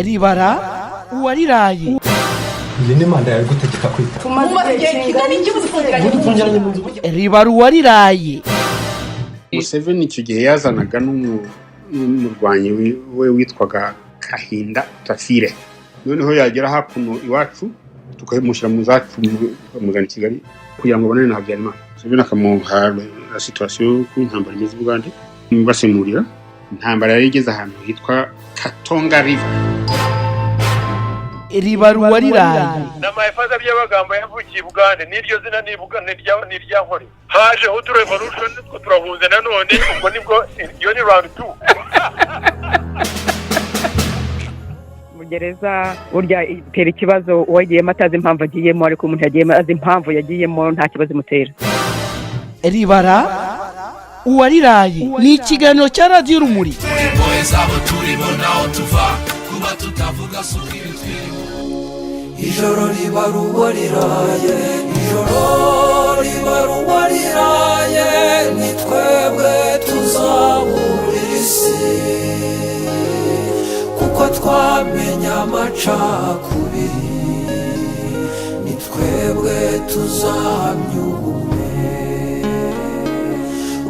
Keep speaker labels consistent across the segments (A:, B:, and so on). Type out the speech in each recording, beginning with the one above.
A: Ribara Uwariraye.
B: Iyi ni manda yawe gutegeka kwita.
A: Ribara Uwariraye.
C: Museveni icyo gihe yazanaga n'umurwanyi we witwaga Kahinda Tafire. Noneho yagera hakuno iwacu tukamushyira mu zacu muzana Kigali kugira ngo bonane na Habyarimana. Museveni akamuha la situation ku ntambara imeze Bugande basemurira. Intambara yari igeze ahantu hitwa Katonga River.
A: Ribara Uwariraye.
D: N'amafaza by'abagambo yavukiye Bugande n'iryo zina nibugane n'irya nkore. Haje ho revolution nitwo turahunze nanone ubwo nibwo yo ni round 2.
E: Gereza urya itera ikibazo uwagiyemo atazi impamvu agiyemo ariko umuntu yagiyemo azi impamvu yagiyemo nta kibazo imutera.
A: Ribara Uwariraye ni ikiganiro cya Radio Muri.
F: Ijoro ribara uwariraye, ijoro ribara uwariraye, ni twebwe tuzabura isi kuko twamenya amacakubiri, ni twebwe tuzahamya ubumwe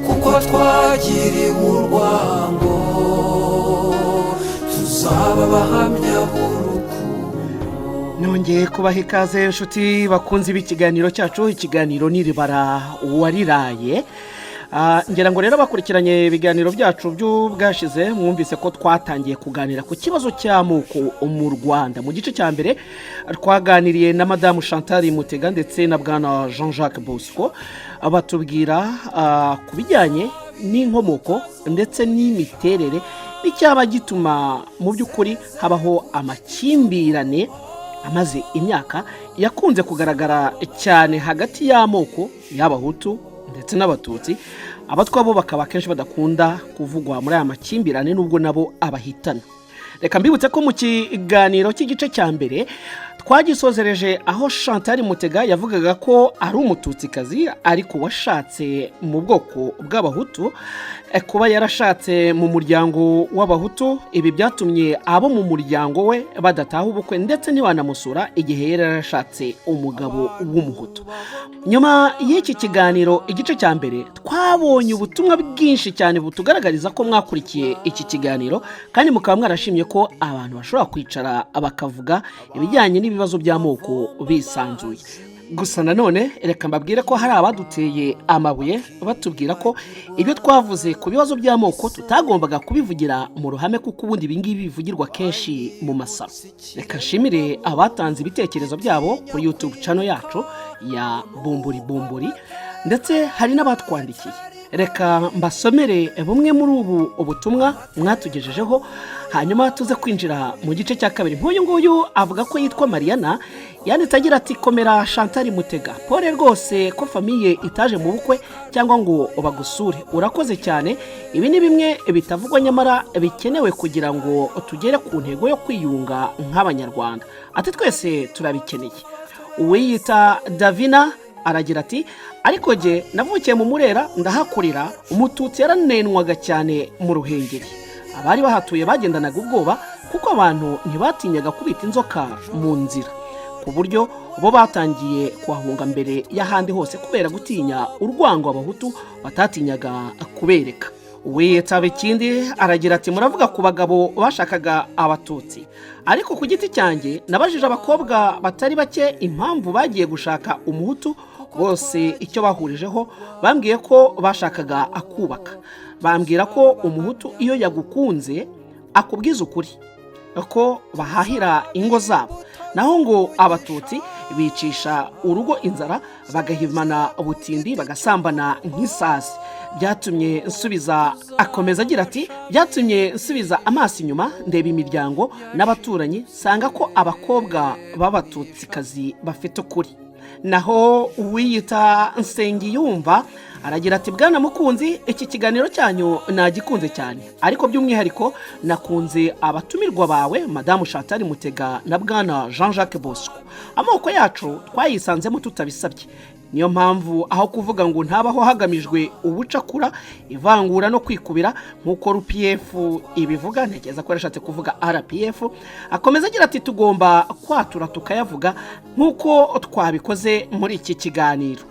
F: kuko twagiriwe urwango, tuzaba abahamya b'urukundo.
A: Nongeye kubaha ikaze inshuti bakunze ikiganiro cyacu. Ikiganiro ni Ribara Uwariraye. Ngira ngo rero bakurikiranye ibiganiro byacu by'ubwashize mwumvise ko twatangiye kuganira ku kibazo cy'amoko mu Rwanda. Mu gice cya mbere twaganiriye na Madame Chantal Mutega ndetse na Bwana JJ Bosco abatubwira ku bijyanye n'inkomoko ndetse n'imiterere n'icyaba gituma mu by'ukuri habaho amakimbirane amaze imyaka yakunze kugaragara cyane hagati y'amoko y'Abahutu ndetse n'Abatutsi. Abatwa bo bakaba kenshi badakunda kuvugwa muri aya makimbirane nubwo nabo abahitana. Reka mbibutse ko mu kiganiro cy'igice cya mbere twagisozereje aho Chantal Mutega yavugaga ko ari umututsikazi ariko washatse mu bwoko bw'Abahutu. Kuba yarashatse mu muryango w'Abahutu ibi byatumye abo mu muryango we badataha ubukwe ndetse ntibanamusura igihe yarashatse umugabo w'Umuhutu. Nyuma y'iki kiganiro igice cya mbere twabonye ubutumwa bwinshi cyane butugaragariza ko mwakurikiye iki kiganiro kandi mukaba mwarashimye ko abantu bashobora kwicara bakavuga ibijyanye n'ibibazo by'amoko bisanzuye. Gusa nanone reka mbabwire ko hari abaduteye amabuye batubwira ko ibyo twavuze ku bibazo by'amoko tutagombaga kubivugira mu ruhame kuko ubundi ibingibi bivugirwa kenshi mu masaro. Reka nshimire abatanze ibitekerezo byabo kuri YouTube channel yacu ya bomboribombori ndetse hari n'abatwandikiye. Reka mbasomere bumwe muri ubu ubutumwa mwatugejejeho hanyuma tuze kwinjira mu gice cya kabiri. Nk'uyu nguyu avuga ko yitwa Mariana yanditse agira ati komera Chantal Mutega, pole rwose ko famiye itaje mu bukwe cyangwa ngo bagusure, urakoze cyane. Ibi ni bimwe bitavugwa nyamara bikenewe kugira ngo tugere ku ntego yo kwiyunga nk'Abanyarwanda. Ati twese turabikeneye. Uwiyita Davina aragira ati ariko je navukiye mu Murera ndahakurira, Umututsi yaranenwaga cyane mu Ruhengeri. Abari bahatuye bagendanaga ubwoba kuko abantu ntibatinyaga kubita inzoka mu nzira, ku buryo bo batangiye kuhahunga mbere y'ahandi hose kubera gutinya urwango Abahutu batatinyaga kubereka. Uwiyeta ikindi aragira ati muravuga ku bagabo bashakaga Abatutsi, ariko ku giti cyanjye nabajije abakobwa batari bake impamvu bagiye gushaka Umuhutu. Bose icyo bahurijeho bambwiye ko bashakaga akubaka. Bambwira ko Umuhutu iyo yagukunze akubwiza ukuri ko bahahira ingo zabo, naho ngo Abatutsi bicisha urugo inzara bagahimana ubutindi bagasambana nk'isasi. Byatumye nsubiza, akomeza agira ati byatumye nsubiza amaso inyuma ndeba imiryango n'abaturanyi sanga ko abakobwa b'Abatutsikazi bafite ukuri. Naho uwiyita Nsengiyumva aragira ati bwana mukunzi, iki kiganiro cyanyu nagikunze cyane, ariko by'umwihariko nakunze abatumirwa bawe Madame Chantal Mutega na Bwana JJ Bosco. Amoko yacu twayisanzemo tutabisabye niyo mpamvu aho kuvuga ngo ntabaho hagamijwe ubucakura ivangura no kwikubira nk'uko RPF ibivuga, ntekereza ko yarashatse kuvuga RPF, akomeza agira ati tugomba kwatura tukayavuga nk'uko twabikoze muri iki kiganiro.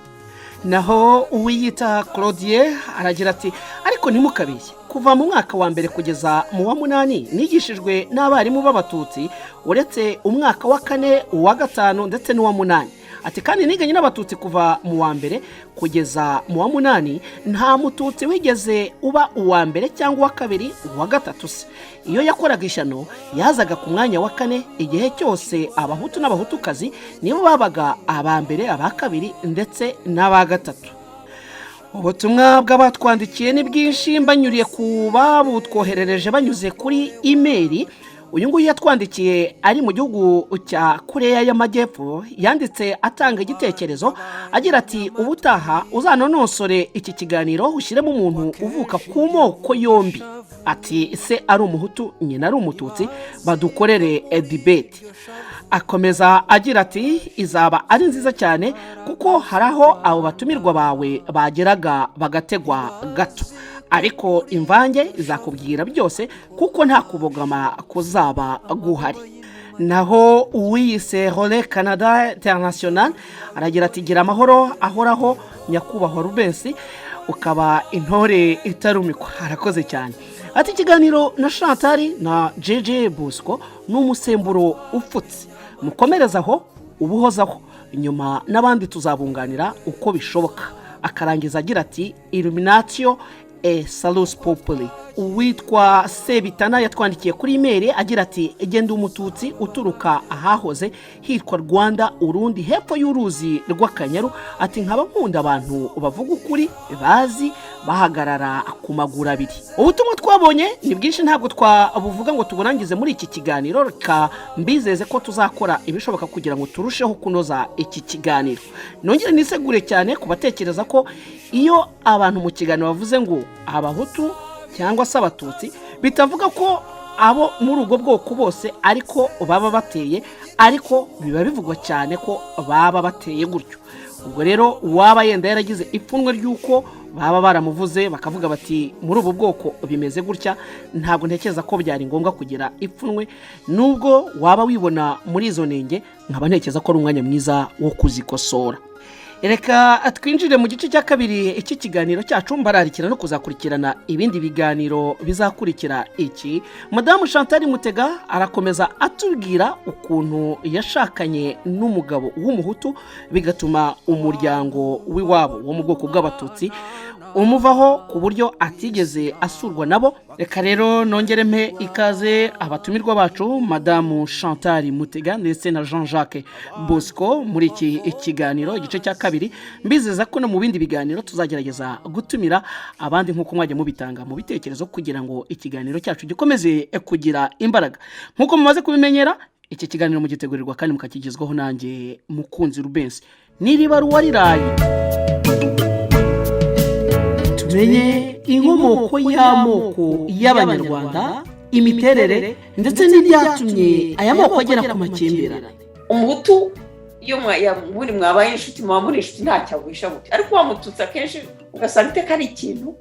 A: Naho uwiyita Claudie aragira ati ariko ntimukabeshye, kuva mu mwaka wa mbere kugeza mu wa 8 nigishijwe n'abarimu b'abatutsi, uretse umwaka wa 4 uwa 5 ndetse n'uwa 8. Ati kandi niganye n'abatutsi kuva mu wa mbere kugeza mu wa 8, nta mututsi wigeze uba uwa mbere cyangwa uwa kabiri uwa gatatu se. Iyo yakoraga ishyano yazaga ku mwanya wa 4, igihe cyose abahutu n'abahutukazi nibo babaga aba mbere, aba kabiri ndetse n'aba gatatu. Ubutumwa bw'abatwandikiye ni bwinshi, mbanyuriye ku babutwoherereje banyuze kuri email. Uyu nguyu yatwandikiye ari mu gihugu cya Korea y'Amajyepfo, yanditse atanga igitekerezo agira ati ubutaha uzanonosore iki kiganiro ushyiremo umuntu uvuka ku moko yombi, ati se ari umuhutu nyina ari umututsi, badukorere debate. Akomeza agira ati izaba ari nziza cyane kuko haraho abo batumirwa bawe bageraga bagategwa gato, ariko imvange izakubwira byose kuko nta kubogama kuzaba guhari. Naho uwiyise Role Canada International aragira ati gira amahoro ahoraho nyakubahwa Rubensi, ukaba intore itarumikwa. Arakoze cyane. Ati ikiganiro na Chantal na JJ Bosco n'umusemburo upfutse, mukomerezaho ubuhozaho, nyuma n'abandi tuzabunganira uko bishoboka. Akarangiza agira ati Illuminatio Salus Populi. Uwitwa Sebitana yatwandikiye kuri email agira ati genda umututsi uturuka ahahoze hitwa Rwanda Urundi hepfo y'uruzi rw'Akanyaru, ati nkaba nkunda abantu bavuga ukuri bazi bahagarara ku maguru abiri. Ubutumwa twabonye ni bwinshi, ntabwo twabuvuga ngo tuburangize muri iki kiganiro, reka mbizeze ko tuzakora ibishoboka kugira ngo turusheho kunoza iki kiganiro. Nongere nisegure cyane kubatekereza ko iyo abantu mu kiganiro bavuze ngo abahutu cyangwa se abatutsi, bitavuga ko abo muri ubwo bwoko bose ariko baba bateye, ariko biba bivugwa cyane ko baba bateye gutyo. Ubwo rero waba yenda yaragize ipfunwe ry'uko baba baramuvuze bakavuga bati muri ubu bwoko bimeze gutya, ntabwo ntekereza ko byari ngombwa kugira ipfunwe, nubwo waba wibona muri izo nenge, nkaba ntekereza ko ari umwanya mwiza wo kuzikosora. Reka twinjire mu gice cya kabiri iki kiganiro cyacu, mbararikira no kuzakurikirana ibindi biganiro bizakurikira iki. Madamu Chantal Mutega arakomeza atubwira ukuntu yashakanye n'umugabo w'umuhutu bigatuma umuryango w'iwabo wo mu bwoko bw'abatutsi umuvaho ku buryo atigeze asurwa nabo. Reka rero nongere mpe ikaze abatumirwa bacu Madamu Chantal Mutega ndetse na Jean-Jacques Bosco muri iki kiganiro igice cya kabiri. Mbizeza ko no mu bindi biganiro tuzagerageza gutumira abandi nk'uko mwajya mubitanga mu bitekerezo kugira ngo ikiganiro cyacu gikomeze kugira imbaraga. Nk'uko mumaze kubimenyera, iki kiganiro mugitegurirwa kandi mukakigezwaho nanjye mukunzi Rubensi. Ni Ribara Uwariraye. Tumenye inkomoko y'amoko y'Abanyarwanda, imiterere ndetse n'ibyatumye aya moko agera ku makimbirane.
G: Umuhutu iyo muri mwabaye inshuti muba muri inshuti ntacyo agwisha gute, ariko wamututse akenshi ugasanga iteka ari ikintu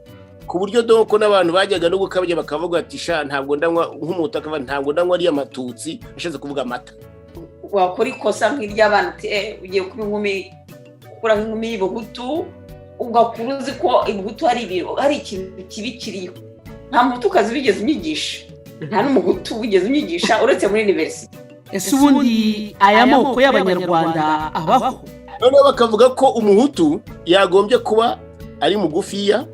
H: ku buryo doko n'abantu bajyaga no gukabya bakavuga ati sha ntabwo ndanywa nk'umuhutu, akava ntabwo ndanywa ari amatutsi, ashatse kuvuga amata.
G: Wakora ikosa nk'iry'abana ati ugiye kuba inkumi, ukura nk'inkumi y'Ibuhutu ugakura uzi ko Ibuhutu hari ikintu kibi kiriho. Nta muhutukazi wigeze unyigisha, nta n'umuhutu wigeze unyigisha uretse muri university.
A: Ese ubundi aya moko y'Abanyarwanda abaho?
H: None bakavuga ko umuhutu yagombye kuba ari mugufiya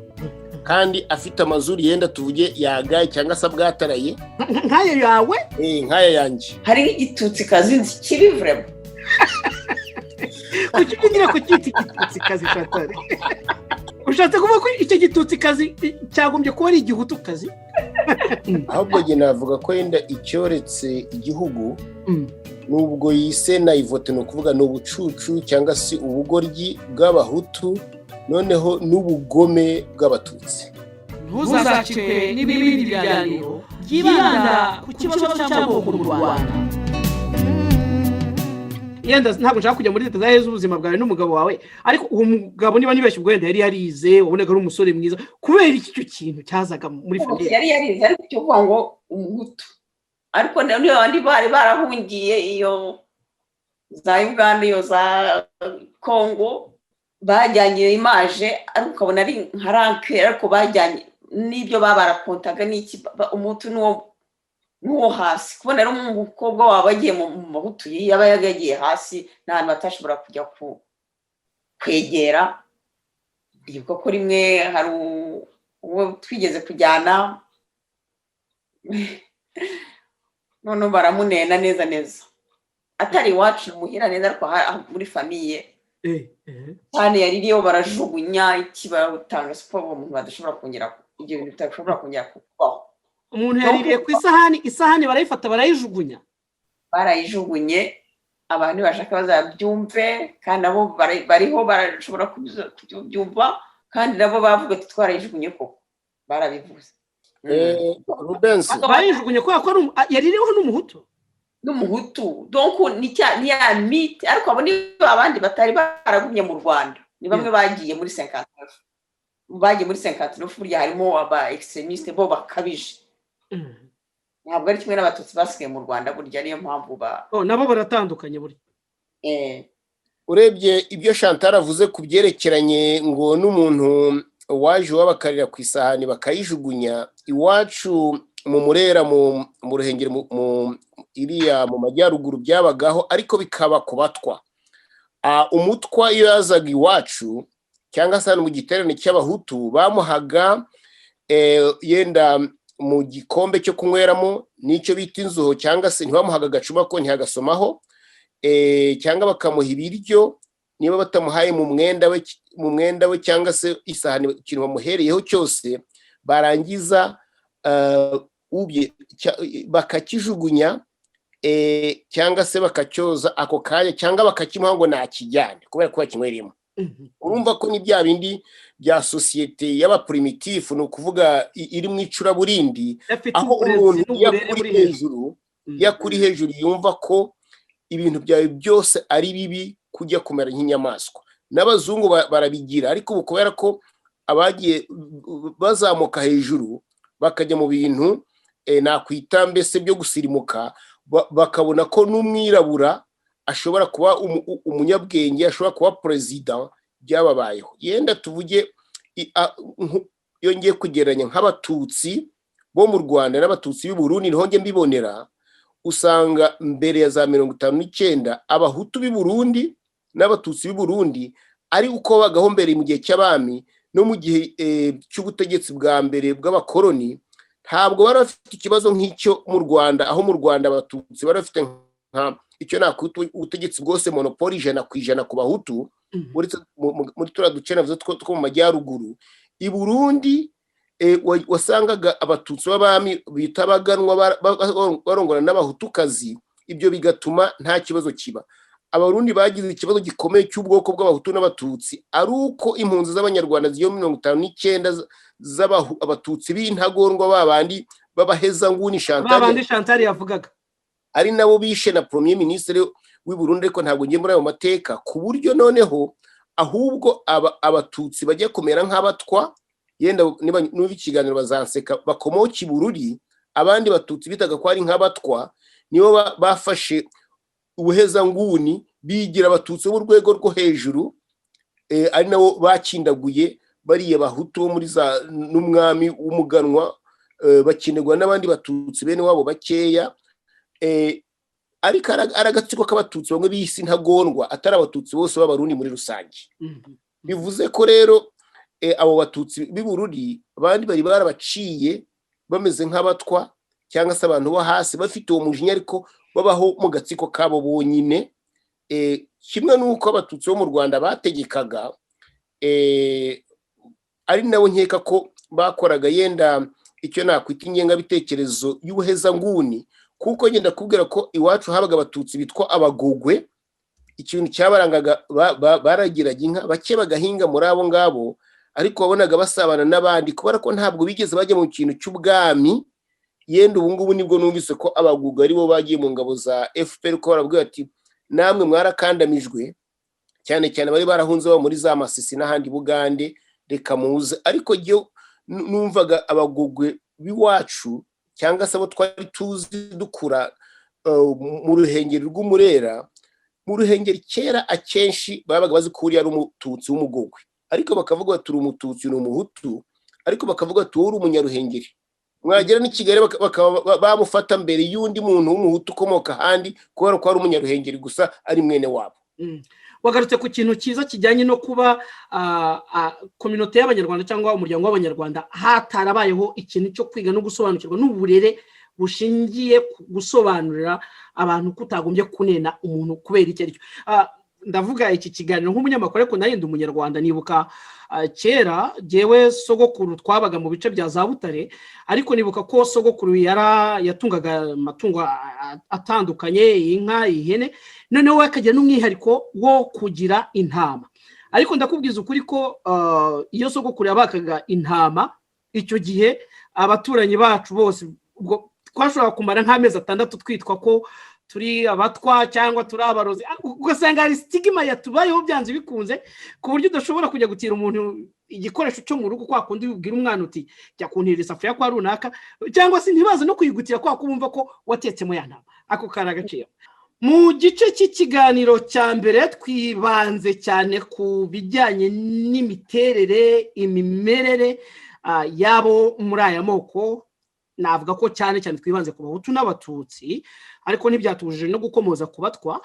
H: kandi afite amazuru yenda tuvuge yagaye cyangwa se bwataraye
A: nk'ayo yawe,
H: nk'aya yanjye.
G: Hari igitutsi kazi nzi kiri vraiment.
A: Kukigira ku giti igitutsi kazi Chantal. Ushatse kuvuga ko icyo gitutsi kazi cyagombye kuba ari igihutu kazi?
H: Ahubwo nge navuga ko yenda icyoretse igihugu nubwo yise na ivote, no kuvuga no bucucu cyangwa se ubugoryi bw'abahutu, noneho n'ubugome bw'abatutsi.
A: Ntuzacikwe n'ibindi biganiro byibanda ku kibazo cy'amoko mu Rwanda. yenda ntabwo nshaka kujya muri leta zaheza ubuzima bwawe n'umugabo wawe ariko uwo mugabo niba nibeshye ubwo yenda yari yarize wabonaga ari umusore mwiza kubera iki cyo kintu cyazaga muri famille
G: yari yarize ariko cyo kuvuga ngo umuhutu ariko niyo bandi bari barahungiye iyo za Uganda iyo za Congo bajyanye imaje ariko ukabona ari nka ranke ariko bajyanye n'ibyo babarakontaga n'iki umuhutu n'uwo hasi kubona ari umukobwa waba agiye mu mahutu yaba yagagiye hasi n'ahantu batashobora kujya kwegera ibyo ko rimwe hari uwo twigeze kujyana none baramunena neza atari iwacu muhira neza ariko muri famille cyane yaririyo barajugunya ikibatanga siporo umuntu badashobora kongera ibyo bintu bitashobora kongera kubaho
A: umuntu yaririye ku isahani barayifata barayijugunya
G: abantu bashaka bazabyumve kandi nabo bariho barashobora kubyumva kandi nabo bavuga ati twarayijugunye koko barabivuze
H: Rubensi
A: barayijugunye ko yaririyeho n'umuhutu
G: donc ni ya mythe ariko abo ni abandi batari baragumye mu Rwanda ni bamwe bagiye muri 59 burya harimo aba extremiste bo bakabije ntabwo ari kimwe n'abatutsi basigaye mu Rwanda burya niyo mpamvu
A: nabo baratandukanye burya
H: urebye ibyo Chantal avuze ku byerekeranye ngo n'umuntu waje wabakarira ku isahani bakayijugunya iwacu mu Murera mu Ruhengeri mu iriya mu majyaruguru byabagaho ariko bikaba kubatwa umutwa iyo yazaga iwacu cyangwa se mu giterane cy'abahutu bamuhaga yenda mu gikombe cyo kunyweramo n'icyo bita inzuho cyangwa se ntibamuhaga agacuma ko ntihagasomaho cyangwa bakamuha ibiryo niba batamuhaye mu mwenda we cyangwa se isahani ikintu bamuhereyeho cyose barangiza bakakijugunya cyangwa se bakacyoza ako kanya cyangwa bakakimuha ngo nakijyane kubera ko bakinyweremo urumva ko ni bya bindi bya societe y'abaprimitif no kuvuga iri mu icuraburindi aho umuntu yakuri hejuru yumva ko ibintu byawe byose ari bibi kujya kumera nk'inyamaswa n'abazungu barabigira ariko ubu kubera ko abagiye bazamuka hejuru bakajya mu bintu nakwita mbese byo gusirimuka bakabona ko n'umwirabura ashobora kuba umunyabwenge ashobora kuba president byababayeho yenda tuvuge yongeye kugeranya nk'abatutsi bo mu Rwanda n'abatutsi b'u Burundi nihonge mbibonera usanga mbere ya za 59 abahutu b'i Burundi n'abatutsi b'i Burundi ari uko bagaho mbere mu gihe cy'abami no mu gihe cy'ubutegetsi bwa mbere bw'abakoloni ntabwo bari bafite ikibazo nk'icyo mu Rwanda aho mu Rwanda abatutsi bari bafite nka icyo nakwita ubutegetsi bwose monopoli 100% ku bahutu muri tura duce navuze two mu majyaruguru i Burundi wasangaga abatutsi b'abami bitabaganwa barongora n'abahutukazi ibyo bigatuma nta kibazo kiba abarundi bagize ikibazo gikomeye cy'ubwoko bw'abahutu n'abatutsi ari uko impunzi z'abanyarwanda ziyo 59 abatutsi b'intagondwa babandi babaheza nguni
A: Chantal yavugaga
H: ari nabo bishe na premier ministre w'i Burundi ariko ntabwo ngiye muri ayo mateka ku buryo noneho ahubwo abatutsi bajya kumera nk'abatwa yenda niba ikiganiro bazanseka bakomoki Bururi abandi batutsi bitaga ko ari nk'abatwa nibo bafashe ubuheza nguni bigira abatutsi mu rwego rwo hejuru ari nabo bakindaguye bariye bahutu muri za n'umwami w'umuganwa bakinegwa n'abandi batutsi bene wabo bakeya ariko aragatsiko k'abatutsi bamwe bisi ntagondwa atari abatutsi bose b'abarundi muri rusange bivuze ko rero abo batutsi b'i Burundi abandi bari barabaciye bameze nk'abatwa cyangwa se abantu bo hasi bafite uwo mujinya ariko babaho mu gatsiko kabo bonyine kimwe n'uko abatutsi bo mu Rwanda bategekaga ari nabo nkeka ko bakoraga yenda icyo nakwita ingengabitekerezo y'ubuheza nguni kuko ngenda kubwira ko iwacu habaga abatutsi bitwa abagogwe ikintu cyabarangaga baragiraga inka bake bagahinga muri abo ngabo ariko wabonaga basabana n'abandi kubera ko ntabwo bigeze bajya mu kintu cy'ubwami yenda ubu ngubu nibwo numvise ko abagogwe ari bo bagiye mu ngabo za FPR ko barabwira ati namwe mwarakandamijwe cyane cyane bari barahunze bo muri za Masisi n'ahandi Bugande reka muze ariko jyo numvaga abagogwe biwacu cyangwa se abo twari tuzi dukura mu ruhengeri rw'umurera mu ruhengeri kera akenshi babaga bazi ko uri ari umututsi w'umugogwe ariko bakavuga turi umututsi n'umuhutu ariko bakavuga uri umunyaruhengeri mwagera ni Kigali bamufata mbere y'undi muntu w'umuhutu ukomoka handi kubera ko ari umunyaruhengeri gusa ari mwene wabo.
A: Wagarutse ku kintu cyiza kijyanye no kuba community y'abanyarwanda cyangwa umuryango w'abanyarwanda hatarabayeho ikintu cyo kwiga no gusobanukirwa n'uburere bushingiye gusobanurira abantu kutagombye kunena umuntu kubera icyo aricyo. Ndavuga iki kiganiro nk'umunyamakuru ariko nayindi umunyarwanda nibuka kera jewe sogokuru twabaga mu bice bya za Butare ariko nibuka ko sogokuru yatungaga amatungo atandukanye inka ihene noneho akagira n'umwihariko wo kugira intama ariko ndakubwiza ukuri ko iyo sogokuru yabakaga intama icyo gihe abaturanyi bacu bose ubwo twashobora kumara nk'amezi 6 twitwa ko turi abatwa cyangwa turi abarozi ugasanga hari stigma yatubayeho byanze bikunze ku buryo udashobora kujya gutira umuntu igikoresho cyo mu rugo kwa kundi ubwira umwana uti jya kuntira isafuriya kwa runaka cyangwa se ntibaze no kuyigutira kwa kubumva ko watetse mu yana ako karagaciye. Mu gice cy'ikiganiro cya mbere twibanze cyane ku bijyanye n'imiterere imimerere yabo muri aya moko navuga ko cyane twibanze ku Bahutu n'Abatutsi ariko ntibyatujije no gukomoza kubatwa.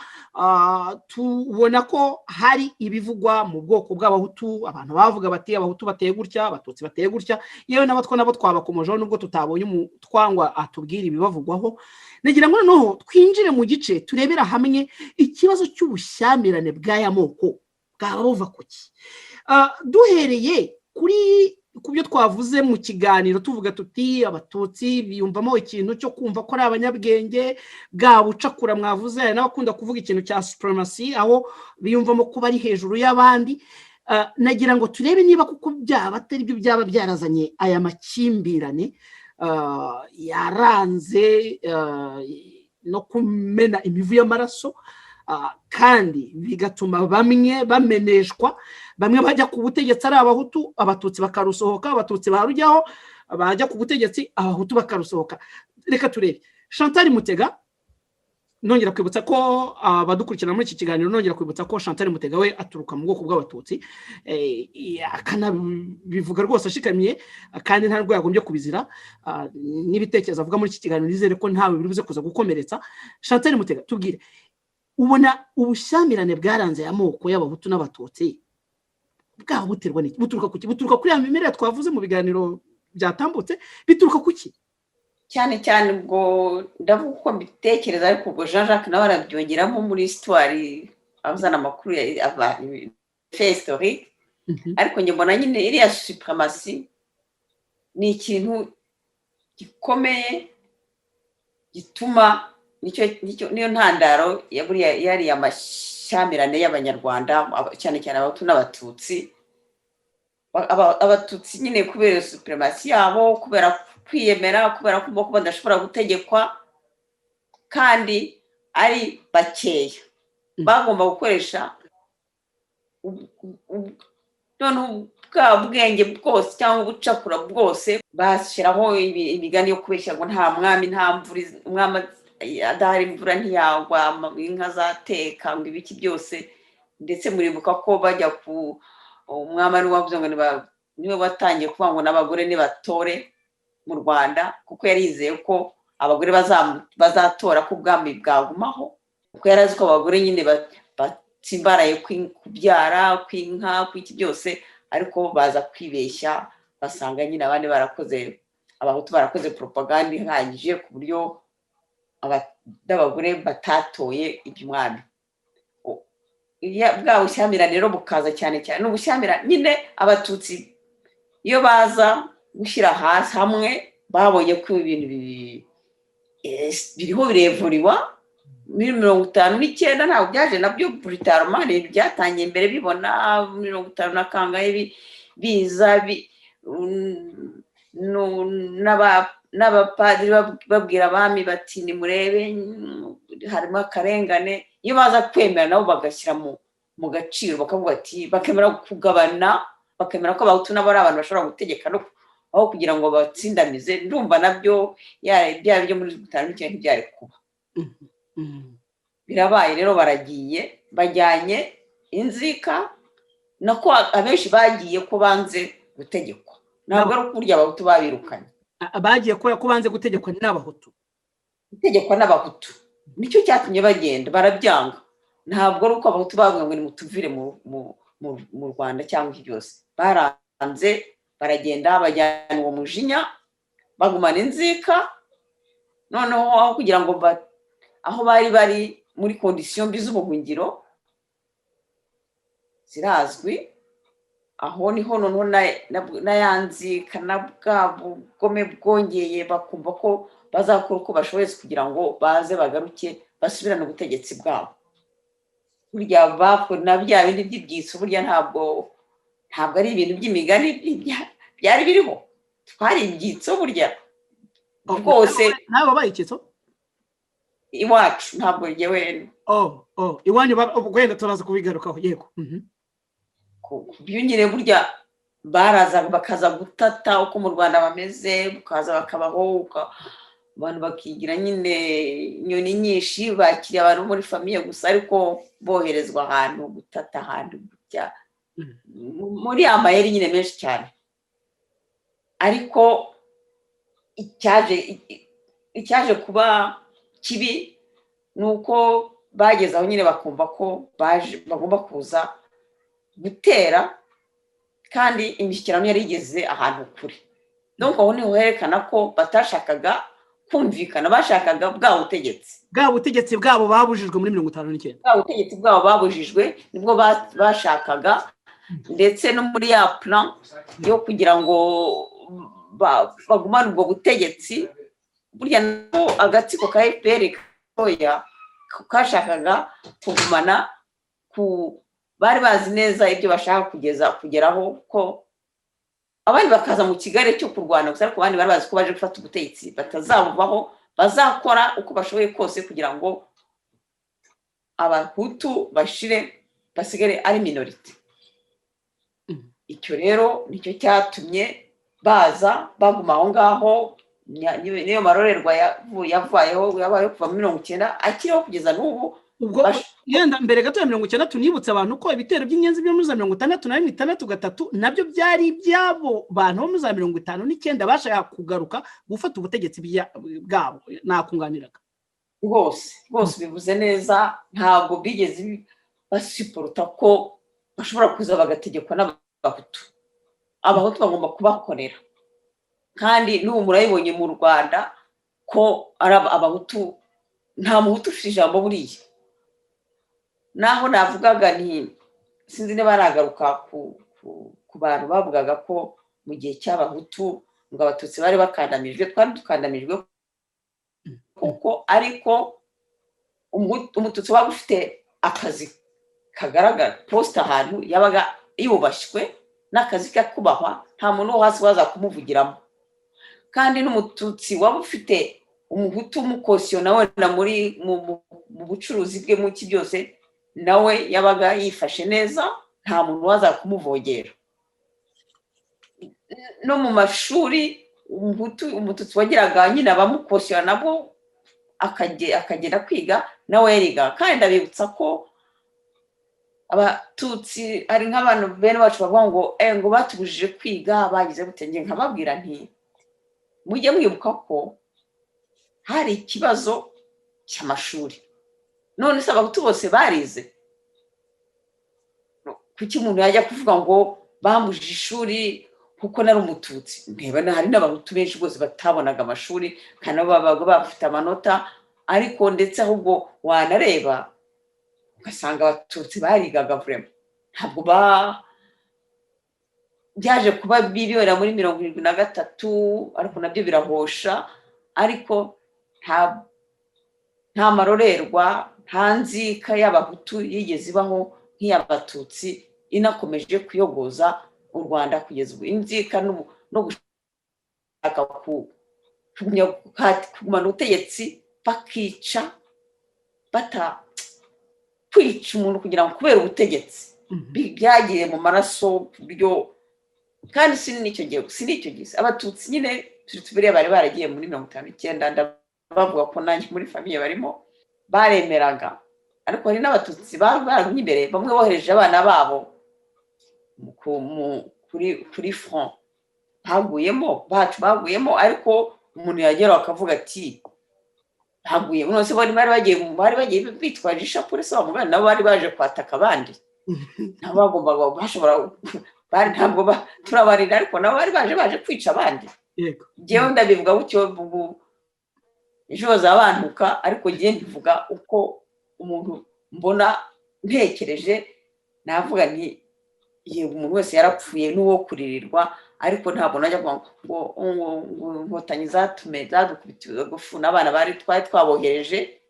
A: Tubona ko hari ibivugwa mu bwoko bw'Abahutu abantu bavuga bati Abahutu bateye gutya Abatutsi bateye gutya yewe n'abatwa nabo twabakomojeho nubwo tutabonye umutwangwa atubwira ibibavugwaho. Nagira ngo noneho twinjire mu gice turebera hamwe ikibazo cy'ubushyamirane bw'aya moko bwaba buva kuki duhereye kuri kubyo twavuze mu kiganiro tuvuga tuti Abatutsi biyumvamo ikintu cyo kumva ko ari abanyabwenge bwa bucakura mwavuze n'abakunda kuvuga ikintu cya supremacy aho biyumvamo ko bari hejuru y'abandi. Nagira ngo turebe niba kuko byaba atari byo byaba byarazanye aya makimbirane yaranze no kumena imivu y'amaraso kandi bigatuma bamwe bameneshwa bamwe bajya ku butegetsi ari Abahutu Abatutsi bakarusohoka Abatutsi barujyaho bajya ku butegetsi Abahutu bakarusohoka. Reka turebe Chantal Mutega nongera kwibutsa ko abadukurikirana muri iki kiganiro nongera kwibutsa ko Chantal Mutega we aturuka mu bwoko bw'Abatutsi akanabivuga rwose ashikamiye kandi nta rwo yagombye kubizira n'ibitekerezo avuga muri iki kiganiro nizere ko ntawe birubuze kuza gukomeretsa. Chantal Mutega tubwire ubona ubushyamirane bwaranze amoko y'Abahutu n'Abatutsi bwa buterwa n'iki buturuka kuki buturuka kuri ya mimerere twavuze mu biganiro byatambutse bituruka kuki
G: cyane ubwo ndavuga uko mbitekereza ariko ubwo Jean Jacques nawe arabyongeramo muri histoire abazana amakuru ya fait historique ariko njye mbona nyine iriya supremacy ni ikintu gikomeye gituma niyo ntandaro yari amashyamirane y'Abanyarwanda cyane Abahutu n'Abatutsi. Abatutsi nyine kubera supremacy yabo kubera kwiyemera kubera ko badashobora gutegekwa kandi ari bakeya bagomba gukoresha none bwa bwenge bwose cyangwa ubucakura bwose bashyiraho imigani yo kubeshya ngo nta mwami nta mvura umwami adahari imvura ntiyagwa inka zateka ngo ibiki byose ndetse muribuka ko bajya ku umwami ari wavuze ngo niwe watangiye kuvuga ngo n'abagore nibatore mu Rwanda kuko yarizeye ko abagore bazatora ko ubwami bwagumaho kuko yarazi ko abagore nyine batsimbaraye kubyara kw'inka kw'iki byose ariko baza kwibeshya basanga nyine abandi barakoze Abahutu barakoze propaganda ihagije ku buryo abagore batatoye iby'umwami. Bwa bushyamirane rero bukaza cyane n'ubushyamirane nyine Abatutsi iyo baza gushyira hasi hamwe babonye ko ibintu biriho birevuriwa muri 59 ntabwo byaje nabyo brutalement byatangiye imbere bibona 50 na kangahe biza n'abapadiri babwira abami bati nimurebe harimo akarengane iyo baza kwemera nabo bagashyira mu gaciro bakavuga ati bakemera kugabana bakemera ko abahutu nabo ari abantu bashobora gutegeka no aho kugira ngo batsindamize ndumva nabyo byari byo muri 1959 ntibyari kuba birabaye rero baragiye bajyanye inzika nako abenshi bagiye ko banze gutegekwa ntabwo ari ukurya abahutu babirukanye
A: bagiye ko banze gutegekwa n'abahutu
G: gutegekwa n'abahutu nicyo cyatumye bagenda barabyanga ntabwo ari uko abahutu bavuga ngo nimutuvire mu Rwanda cyangwa iki byose baranze baragenda bajyana uwo mujinya bagumana inzika noneho aho kugira ngo aho bari muri kondisiyo mbi z'ubuhungiro zirazwi aho niho noneho nayanzika na bwa bugome bwongeye bakumva ko bazakora uko bashoboye kugira ngo baze bagaruke basubirane ubutegetsi bwabo burya na bya bindi by'ibyitso burya ntabwo ari ibintu by'imigani byari biriho twari ibyitso burya rwose
A: ntabwo bayikitso
G: iwacu ntabwo njyewe
A: iwanyu wenda turaza kubigarukaho yego
G: byo nyine burya baraza bakaza gutata uko mu Rwanda bameze bukaza bakabaho abantu bakigira nyine inyoni nyinshi bakiriye abantu muri famiye gusa ariko boherezwa ahantu gutata ahantu gutya muri amayeri nyine menshi cyane ariko icyaje kuba kibi ni uko bageze aho nyine bakumva ko bagomba kuza gutera kandi imishyikirano yari igeze ahantu kure donc aho niho herekana ko batashakaga kumvikana bashakaga bwa butegetsi
A: bwabo babujijwe muri 1959
G: bwa butegetsi bwabo babujijwe nibwo bashakaga ndetse no muri ya plan yo kugira ngo bagumane ubwo butegetsi burya no agatsiko ka FPR koya kashakaga kugumana bari bazi neza ibyo bashaka kugeraho ko abandi bakaza mu Kigali cyo kurwana gusa ariko abandi bari bazi ko baje gufata ubutegetsi batazabuvaho bazakora uko bashoboye kose kugira ngo abahutu basigare ari minority icyo rero nicyo cyatumye baza baguma aho ngaho niyo marorerwa yabayeho kuva muri 1990 akiriho kugeza n'ubu
A: ubwo yenda mbere gato ya 1990 tunibutse abantu ko ibitero by'inyenzi byo muri 1963 nabyo byari ibyabo bantu bo muri 1959 bashaka kugaruka gufata ubutegetsi bwabo nakunganiraga
G: rwose bivuze neza ntabwo bigeze basiporota ko bashobora kuza bagategekwa n'abahutu abahutu bagomba kubakorera kandi n'ubu murayibonye mu Rwanda ko ari abahutu nta muhutu ufite ijambo buriya naho navugaga sinzi niba baragaruka ku bantu bavugaga ko mu gihe cy'abahutu ngo abatutsi bari bakandamijwe twari dukandamijwe kuko ariko umututsi waba ufite akazi kagaragara poste ahantu yabaga yubashywe n'akazi kakubahwa nta muntu wo hasi waza kumuvugiramo kandi n'umututsi waba ufite umuhutu umukosiyona wenda mu bucuruzi bwe mu ki byose nawe yabaga yifashe neza nta muntu waza kumuvogera no mu mashuri umututsi wagiraga nyine abamukosiyona nabo akagenda kwiga nawe yariga kandi ndabibutsa ko abatutsi ari nk'abantu bene bacu bavuga ngo batubujije kwiga bagize gutenge nkababwira nti mujye mwibuka ko hari ikibazo cy'amashuri none se abahutu bose barize kuki umuntu yajya kuvuga ngo bambujije ishuri kuko nari umututsi nteba hari n'abahutu benshi bose batabonaga amashuri kandi nabo babaga bafite amanota ariko ndetse ahubwo wanareba ugasanga abatutsi barigaga vraiment ntabwo byaje kuba bibera muri 73 ariko nabyo birahosha ariko nta marorerwa nta nzika y'abahutu yigeze ibaho nk'iy'abatutsi inakomeje kuyogoza u Rwanda kugeza ubu inzika no gushaka kugumana ubutegetsi bakica kwica umuntu kugira ngo kubera ubutegetsi byagiye mu maraso buryo kandi sinicyo gihe abatutsi nyine tubiriya bari baragiye muri 59 bavuga ko nanjye muri famiye barimo baremeraga ariko hari n'abatutsi baragumye imbere bamwe bohereje abana babo kuri front baguyemo ariko umuntu yagera akavuga ati haguyemo nose bari bagiye bitwaje ishapure se bamugana nabo bari baje kwataka abandi nabo bagombaga bashobora bari ntabwo turabarira ariko nabo bari baje kwica abandi jewe ndabivuga gutyo ejo zabantuka ariko giye ndivuga uko umuntu mbona ntekereje navuga nti yego umuntu wese yarapfuye n'uwo kuririrwa ariko ntabwo najya ngo inkotanyi zadukubitiwe gufuna abana bari twabohereje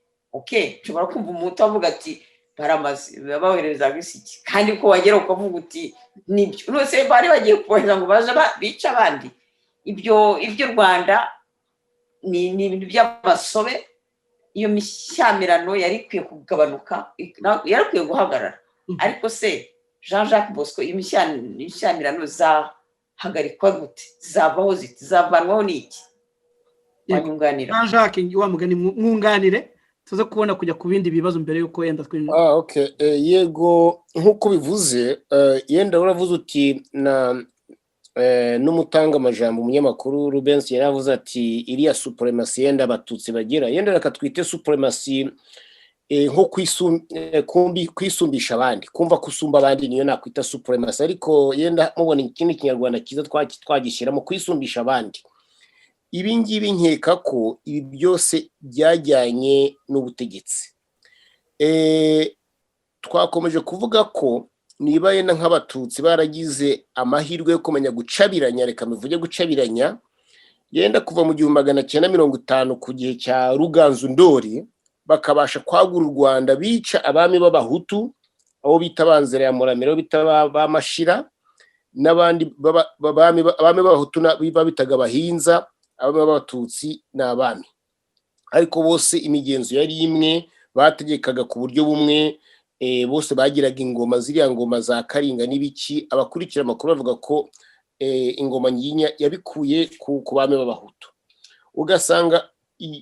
G: nshobora kumva umuntu avuga ati baramaze babohereza gisiki kandi ko wagera ukavuga uti nibyo nose bari bagiye kubohereza ngo baje bica abandi ibyo Rwanda ni ibintu by'amasobe iyo mishyamirano yari ikwiye kugabanuka yari ikwiye guhagarara ariko se JJ Bosco iyo mishyamirano zahagarikwa gute zavaho ziti zavanwaho n'iki wanyunganira
A: JJ wa mugani mwunganire tuze kubona kujya ku bindi bibazo mbere yuko yenda twinjira
H: okay yego nkuko bivuze yenda uravuze uti na n'umutanga amajambo umunyamakuru Rubensi yaravuze ati iriya supremacy yenda abatutsi bagira yenda rakatwite supremacy nko kwisumbisha abandi kumva kusumba abandi niyo nakwita supremacy ariko yenda mubona ikindi kinyarwanda kiza twagishyira mu kwisumbisha abandi ibi ngibi nkeka ko ibi byose byajyanye n'ubutegetsi twakomeje kuvuga ko niba yenda nk'abatutsi baragize amahirwe yo kumenya gucabiranya reka mivuge gucabiranya yenda kuva mu 1950 ku gihe cya Ruganzu Ndori bakabasha kwagura u Rwanda bica abami b'abahutu abo bita banzera ya Muramira bita bamashira n'abandi abami b'abahutu bitaga abahinza abami b'abatutsi n'abami ariko bose imigenzo yari imwe bategekaga ku buryo bumwe bose bagiraga ingoma ziriya ngoma za Karinga n'ibiki abakurikira amakuru bavuga ko ingoma nyinya yabikuye ku bami b'abahutu ugasanga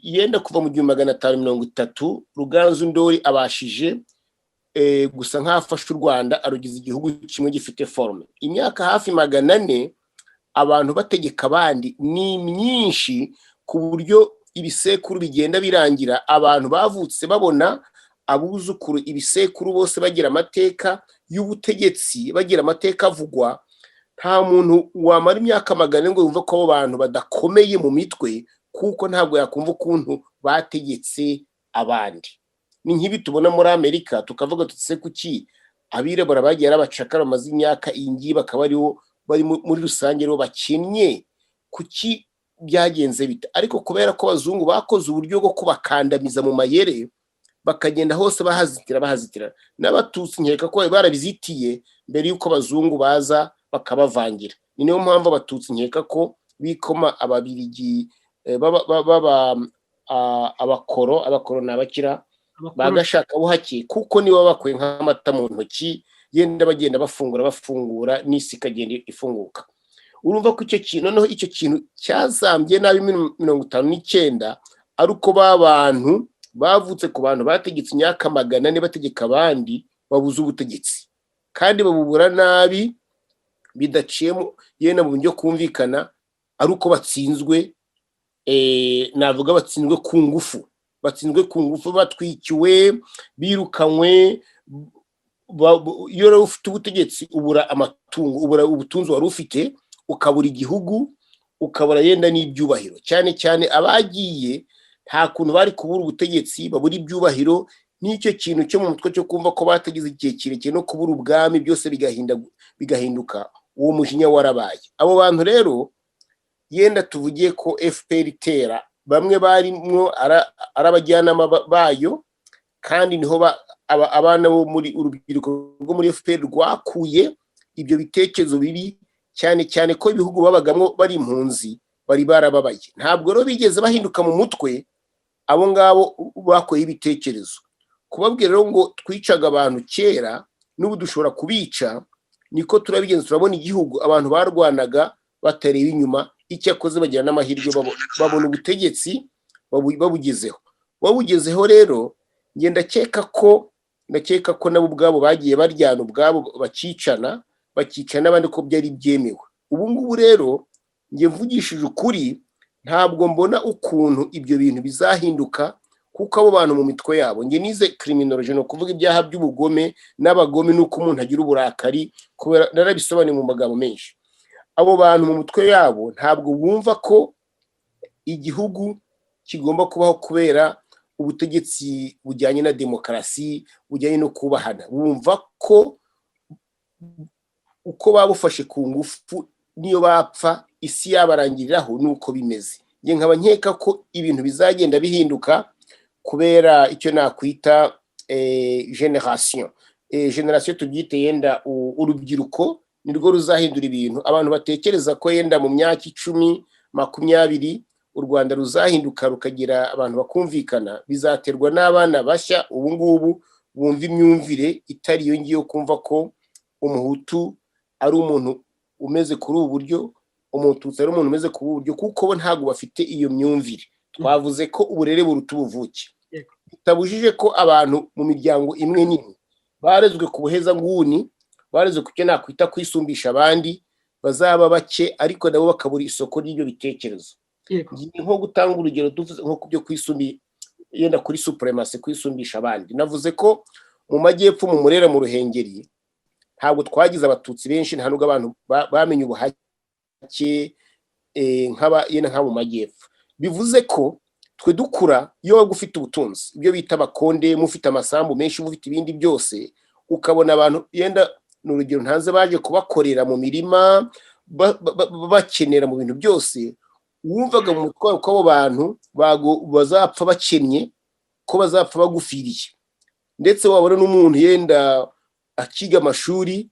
H: yenda kuva mu 1530 Ruganzu Ndori abashije gusa nk'afashe u Rwanda arugize igihugu kimwe gifite forme imyaka hafi 400 abantu bategeka abandi ni myinshi ku buryo ibisekuru bigenda birangira abantu bavutse babona abuzukuru ibisekuru bose bagira amateka y'ubutegetsi bagira amateka avugwa nta muntu wamara imyaka 400 ngo yumve ko abo bantu badakomeye mu mitwe kuko ntabwo yakumva ukuntu bategetse abandi ni nk'ibi tubona muri Amerika tukavuga tutse kuki abirabura bagiye arabacakara amazi imyaka ingi bakaba ariho bari muri rusange ro bakinnye kuki byagenze bita ariko kubera ko abazungu bakoze uburyo bwo kubakandamiza mu mayere bakagenda hose bahazitira n'abatutsi nkeka ko barabizitiye mbere yuko abazungu baza bakabavangira ni niyo mpamvu abatutsi nkeka ko bikoma ababirigi abakoro n'abakira bagashaka buhaki kuko nibo bakwe nk'amata mu ntoki yenda bagenda bafungura n'isi kagenda ifunguka urumva ko icyo kintu noneho icyo kintu cyazambye nabi 59 ari uko babantu bavutse ku bantu bategetse imyaka 400 bategeka abandi babuze ubutegetsi kandi babubura nabi bidaciyemo yena mu buryo kumvikana ari uko batsinzwe navuga batsinzwe ku ngufu batwikiwe birukanywe iyo ufite ubutegetsi ubura amatungo ubura ubutunzi wari ufite ukabura igihugu ukabura yenda n'ibyubahiro cyane abagiye nta kuntu bari kubura ubutegetsi babura ibyubahiro n'icyo kintu cyo mu mutwe cyo kumva ko bategeze igihe kirekire no kubura ubwami byose bigahinduka uwo mujinya warabaye abo bantu rero yenda tuvugiye ko FPR itera bamwe barimwo arabajyanama bayo kandi niho abana bo muri urubyiruko rwo muri FPR rwakuye ibyo bitekerezo bibi cyane ko ibihugu babagamwe bari impunzi bari barababaye ntabwo rero bigeze bahinduka mu mutwe abo ngabo bakoye ibitekerezo kubabwira rero ngo twicaga abantu kera n'ubu dushobora kubica niko turabigenza. Turabona igihugu abantu barwanaga batareba inyuma, icyakoze bagira n'amahirwe babona ubutegetsi babugezeho rero nge ndakeka ko nabo ubwabo bagiye baryana ubwabo bakicana n'abandi ko byari byemewe. Ubu ngubu rero nge mvugishije ukuri ntabwo mbona ukuntu ibyo bintu bizahinduka, kuko abo bantu mu mitwe yabo, nge nize criminology, no kuvuga ibyaha by'ubugome n'abagome nuko umuntu agira uburakari, kubera narabisobanuye mu magambo menshi. Abo bantu mu mitwe yabo ntabwo bumva ko igihugu kigomba kubaho kubera ubutegetsi bujyanye na demokarasi, bujyanye no kubahana. Bumva ko uko babufashe ku ngufu niyo bapfa isi yabarangiriraho nuko bimeze. Nge nkaba nkeka ko ibintu bizagenda bihinduka kubera icyo nakwita generation tubyite yenda urubyiruko nirwo ruzahindura ibintu. Abantu batekereza ko yenda mu myaka 10, 20 u Rwanda ruzahinduka rukagira abantu bakumvikana, bizaterwa n'abana bashya ubu ngubu bumva imyumvire itari yo ngiyo, kumva ko umuhutu ari umuntu umeze kuri ubu buryo, umututsi ari umuntu umeze kuri ubu buryo, kuko bo ntabwo bafite iyo myumvire. Twavuze ko uburere buruta ubuvuke. Bitabujije ko abantu mu miryango imwe nini barezwe ku buheza nguni, barezwe ku cyo nakwita kwisumbisha abandi, bazaba bake ariko nabo bakabura isoko ry'ibyo bitekerezo. Nko gutanga urugero tuvuze nko kubyo kwisumbi yenda kuri supremacy, kwisumbisha abandi. Navuze ko mu majyepfo mu Murera mu Ruhengeri ntabwo twagize abatutsi benshi, nta nubwo abantu bamenye ubuhake nka mu majyepfo. Bivuze ko twe dukura iyo waba ufite ubutunzi, ibyo bita abakonde, mufite amasambu menshi, mufite ibindi byose, ukabona abantu yenda n'urugero ntanze baje kubakorera mu mirima bakenera mu bintu byose, wumvaga mu mutwe ko abo bantu bazapfa bakennye, ko bazapfa bagufiriye. Ndetse wabona n'umuntu yenda akiga amashuri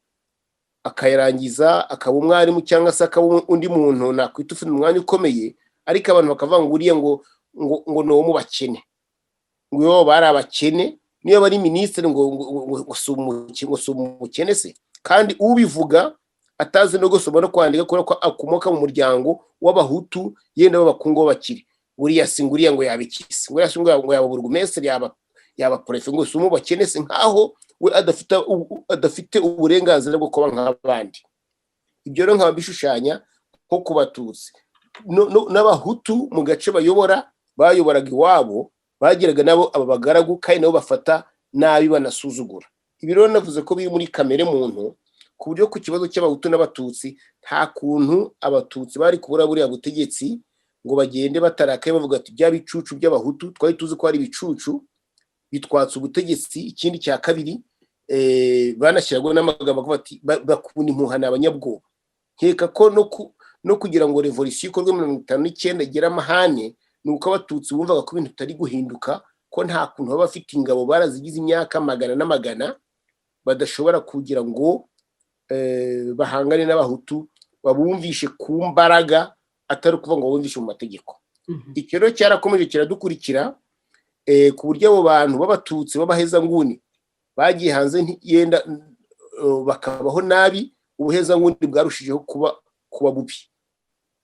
H: akayarangiza akaba umwarimu cyangwa se akaba undi muntu nakwita ufite umwanya ukomeye, ariko abantu bakavuga ngo uriye ngo no mu bakene, ngo bari abakene, niyo bari ministre ngo sumukene se, kandi ubivuga atazi no gusoma no kwandika ko akomoka mu muryango w'abahutu yenda b'abakungu bakiri. Uriya singuriya ngo yabikisi, uriya singuriya ngo yaba burugumestre yaba prefe, ngo sumu bakene se, nkaho we adafite uburenganzira bwo kuba nk'abandi. Ibyo rero nkaba bishushanya nko kubatutsi n'abahutu mu gace bayoboraga iwabo, bagiraga nabo aba bagaragu kandi nabo bafata nabi banasuzugura. Ibi rero navuze ko biri muri kamere muntu, ku buryo ku kibazo cy'abahutu n'abatutsi nta kuntu abatutsi bari kubura buriya butegetsi ngo bagende batarakaye bavuga ati bya bicucu by'abahutu twari tuzi ko ari bicucu bitwatsa ubutegetsi. Ikindi cya kabiri banashyirago n'amagambo avuga ati bakunda impuhana abanyabwoba. Nkeka ko no kugira ngo revolution ikorwe mu 1959 igera amahane, nuko abatutsi bumvaga ko ibintu bitari guhinduka, ko nta kuntu baba bafite ingabo barazigize imyaka magana n'amagana badashobora kugira ngo bahangane n'abahutu babumvishe ku mbaraga, atari kuvuga ngo bumvishe mu mategeko. Icyo rero cyarakomeje kiradukurikira ku buryo abo bantu b'abatutsi b'abaheza nguni bagiye hanze yenda bakabaho nabi, ubuheza nguni bwarushijeho kuba bubi.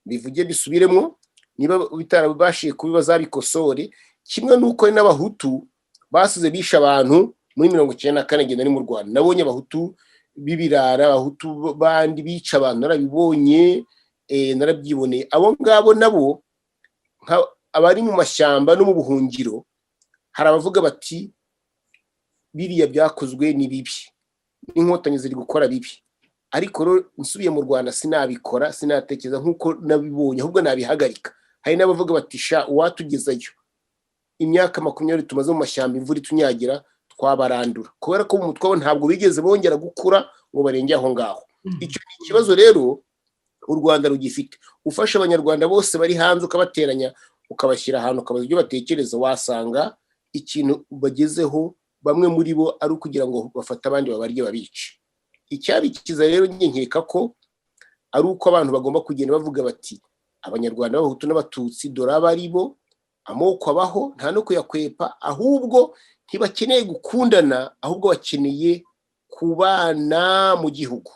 H: Bivuge bisubiremo, niba bitarabashiye kubibaza bikosore, kimwe nuko n'abahutu basize bisha abantu muri 1994 genda ni mu Rwanda. Nabonye abahutu bibirara, abahutu bandi bica abantu, narabibonye narabyiboneye. Abo ngabo nabo abari mu mashyamba no mu buhungiro, hari abavuga bati biriya byakozwe ni bibi, n'inkotanyi ziri gukora bibi. Ariko rero nsubiye mu Rwanda sinabikora, sinatekereza nkuko nabibonye, ahubwo nabihagarika. Hari n'abavuga bati sha uwatugezayo imyaka 20 tumaze mu mashyamba, imvura itunyagira, twabarandura, kubera ko mu mutwe wabo ntabwo bigeze bongera gukura ngo barenge aho ngaho. Icyo ni ikibazo rero u Rwanda rugifite. Ufasha abanyarwanda bose bari hanze ukabateranya ukabashyira ahantu ukabaza ibyo batekereza, wasanga ikintu bagezeho bamwe muri bo ari ukugira ngo bafate abandi babarye babice. Icyabikiza rero nkeka ko ari uko abantu bagomba kugenda bavuga bati abanyarwanda b'abahutu n'abatutsi dore abari bo, amoko abaho nta no kuyakwepa, ahubwo ntibakeneye gukundana, ahubwo bakeneye kubana mu gihugu.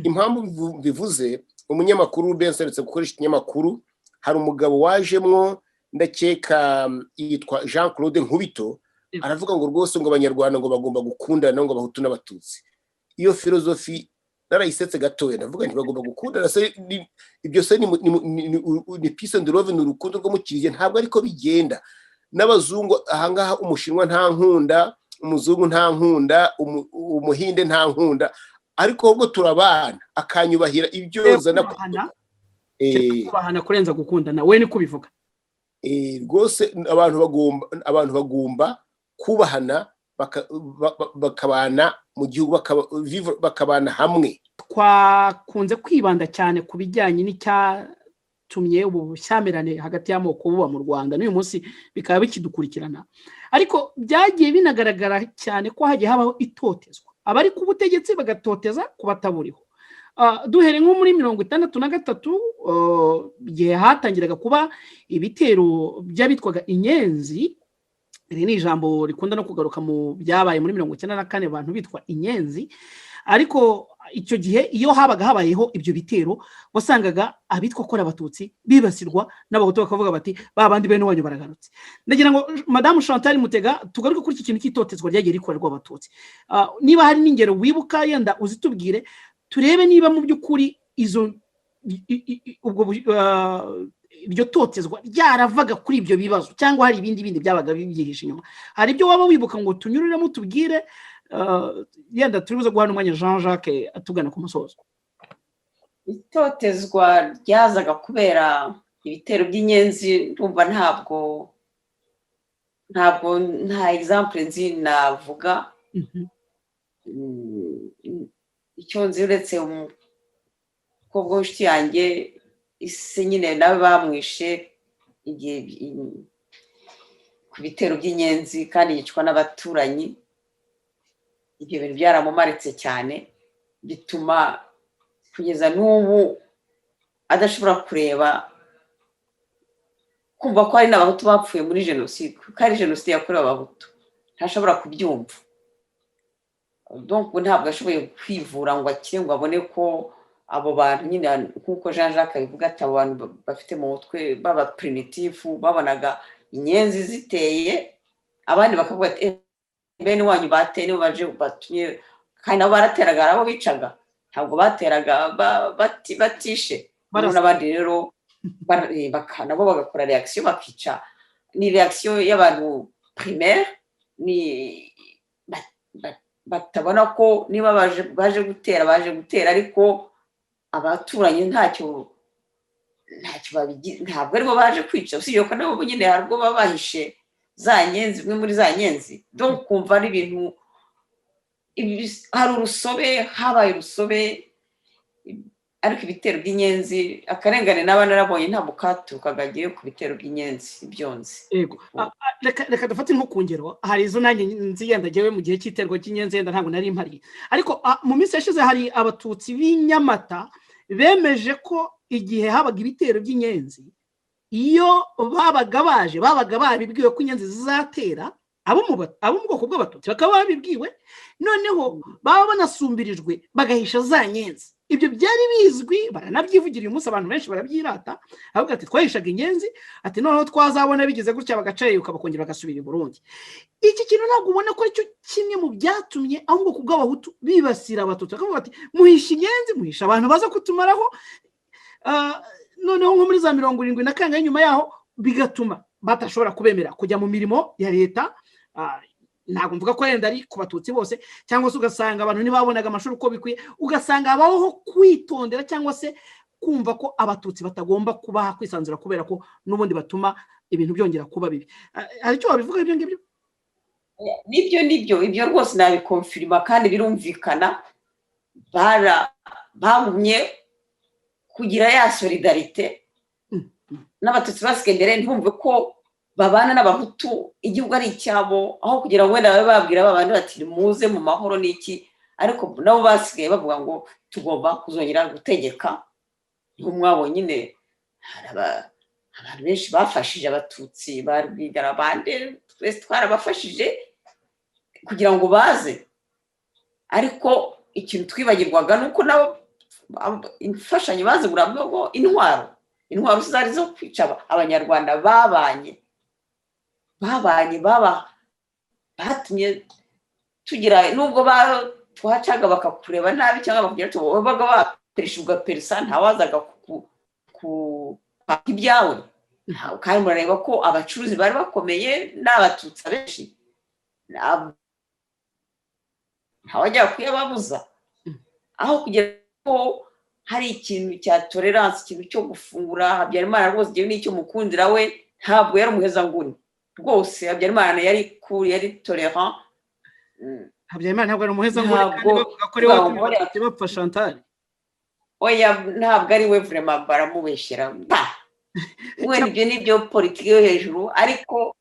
H: Impamvu bivuze, umunyamakuru benseretse gukoresha ikinyamakuru, hari umugabo wajemwo ndakeka yitwa Jean Claude Nkubito, aravuga ngo rwose ngo abanyarwanda ngo bagomba gukundana ngo abahutu n'abatutsi. Iyo filozofi narayisetse gatoya, ndavuga nti bagomba gukundana, ibyo se ni peace and love, ni urukundo rwo mu kiriziya, ntabwo ariko bigenda. N'abazungu ahangaha, umushinwa nta nkunda, umuzungu nta nkunda, umuhinde nta nkunda, ariko ahubwo turabana, akanyubahira ibyo zana
A: kubahana kurenza gukundana. We ni kubivuga
H: rwose abantu bagomba kubahana, bakabana mu gihugu, bakabana hamwe.
A: Twakunze kwibanda cyane ku bijyanye n'icyatumye ubu bushyamirane hagati y'amoko buba mu Rwanda, n'uyu munsi bikaba bikidukurikirana, ariko byagiye binagaragara cyane ko hagiye habaho itotezwa, abari ku butegetsi bagatoteza ku bataburiho. Duhere nko muri 1963 igihe hatangiraga kuba ibitero by'abitwaga inyenzi. Iri ni ijambo rikunda no kugaruka mu byabaye muri 1994, abantu bitwa inyenzi. Ariko icyo gihe iyo habaga habayeho ibyo bitero, wasangaga abitwa ko abatutsi bibasirwa n'abahutu, bakavuga bati babandi bene wanyu baragarutse. Ndagira ngo Madame Chantal Mutega tugaruke kuri iki kintu cy'itotezwa ryagiye rikorerwa abatutsi. Niba hari n'ingero wibuka yenda uzitubwire, turebe niba mu by'ukuri iryo totezwa ryaravaga kuri ibyo bibazo cyangwa hari ibindi byabaga bibyihishe inyuma. Hari ibyo waba wibuka ngo tunyuriremo tubwire, yenda turibuze guhana umwanya Jean Jacques atugana ku musozo.
G: Itotezwa ryazaga kubera ibitero by'inyenzi, ndumva nta example nzi navuga. Icyo nzi uretse umukobwa w'inshuti yanjye ise nyine nawe bamwishe igihe ku bitero by'inyenzi kandi yicwa n'abaturanyi. Ibyo bintu byaramumaritse cyane, bituma kugeza n'ubu adashobora kureba, kumva ko hari n'abahutu bapfuye muri jenoside, kuko ari jenoside yakorewe abahutu, ntashobora kubyumva. Donc ntabwo ashoboye kwivura ngo akire, ngo abone ko abo bantu nyine nk'uko Jean Jacques abivuga, ati abo bantu bafite mu mutwe baba primitifu, babonaga inyenzi ziteye, abandi bakavuga ati bene wanyu bateye nibo baje batumye, kandi nabo barateraga, abo bicaga ntabwo bateraga batishe. N'abandi rero nabo bagakora reaction bakica. Ni reaction y'abantu primaire, ni batabona ko niba baje gutera, ariko abaturanyi ntacyo babigira, ntabwo aribo baje kwica, usibye ko nabo nyine harwo babahishe za nyenzi, bimwe muri za nyenzi. Donc kumva ari ibintu, hari urusobe, habaye urusobe, ariko ibitero by'inyenzi, akarengane n'abana narabonye nta mukaturukaga agiye ku bitero by'inyenzi ibyonzi.
A: Yego, reka dufate nko ku ngero, hari izo nanjye nzi yenda jyewe mu gihe cy'iterwa cy'inyenzi yenda ntabwo nari mpari, ariko mu minsi yashize hari abatutsi b'inyamata bemeje ko igihe habaga ibitero by'inyenzi, iyo babaga babibwiwe ko inyenzi zizatera, abo mu bwoko bw'abatutsi bakaba babibwiwe, noneho baba banasumbirijwe bagahisha za nyenzi. Ibyo byari bizwi, baranabyivugira uyu munsi, abantu benshi barabyirata, ahubwo ati twahishaga inyenzi, ati noneho twazabona bigize gutya bagacayuka bakongera bagasubira i Burundi. Iki kintu ntabwo ubona ko aricyo kimwe mu byatumye aho ubwoko bw'abahutu bibasira abatutsi, bakavuga bati muhisha inyenzi, muhisha abantu baza kutumaraho. Noneho nko muri za 70 nyuma yaho bigatuma batashobora kubemera kujya mu mirimo ya leta. Ntabwo mvuga ko yenda ari ku batutsi bose, cyangwa se ugasanga abantu ntibabonaga amashuri uko bikwiye, ugasanga habaho kwitondera cyangwa se kumva ko abatutsi batagomba kubaha kwisanzura kubera ko n'ubundi batuma ibintu byongera kuba bibi. Aricyo wabivuga ibyo ngibyo?
G: Nibyo ibyo rwose nabikonfirma kandi birumvikana. Bagumye kugira ya solidarite n'abatutsi basigaye imbere, ntibumve ko babana n'abahutu igihugu ari icyabo, aho kugira ngo wenda babe babwira babandi bati muze mu mahoro n'iki, ariko nabo basigaye bavuga ngo tugomba kuzongera gutegeka. Niho mwabo nyine abantu benshi bafashije abatutsi bari Rwigara abandi twese twarabafashije kugira ngo baze, ariko ikintu twibagirwaga nuko nabo imfashanyo bazigura bwo intwaro zari zo kwica abanyarwanda batumye tugira nubwo twacaga bakakureba nabi cyangwa bakugira ati babaga bapereshubwa perisa ntawazaga ku ibyawe, kandi murareba ko abacuruzi bari bakomeye n'abatutsi benshi ntawajya kuyababuza, aho kugira ko hari ikintu cya tolerance, ikintu cyo gufungura. Habyarimana rwose igihe n'icyo mukundira we ntabwo yari umuhezanguni rwose. Habyarimana yari tolerant.
A: Habyarimana ntabwo ari umuhezanguni kandi bavuga ko ari we bapfa Chantal.
G: Oya, ntabwo ari we vraiment baramubeshyera. We nibyo nibyo politiki yo hejuru, ariko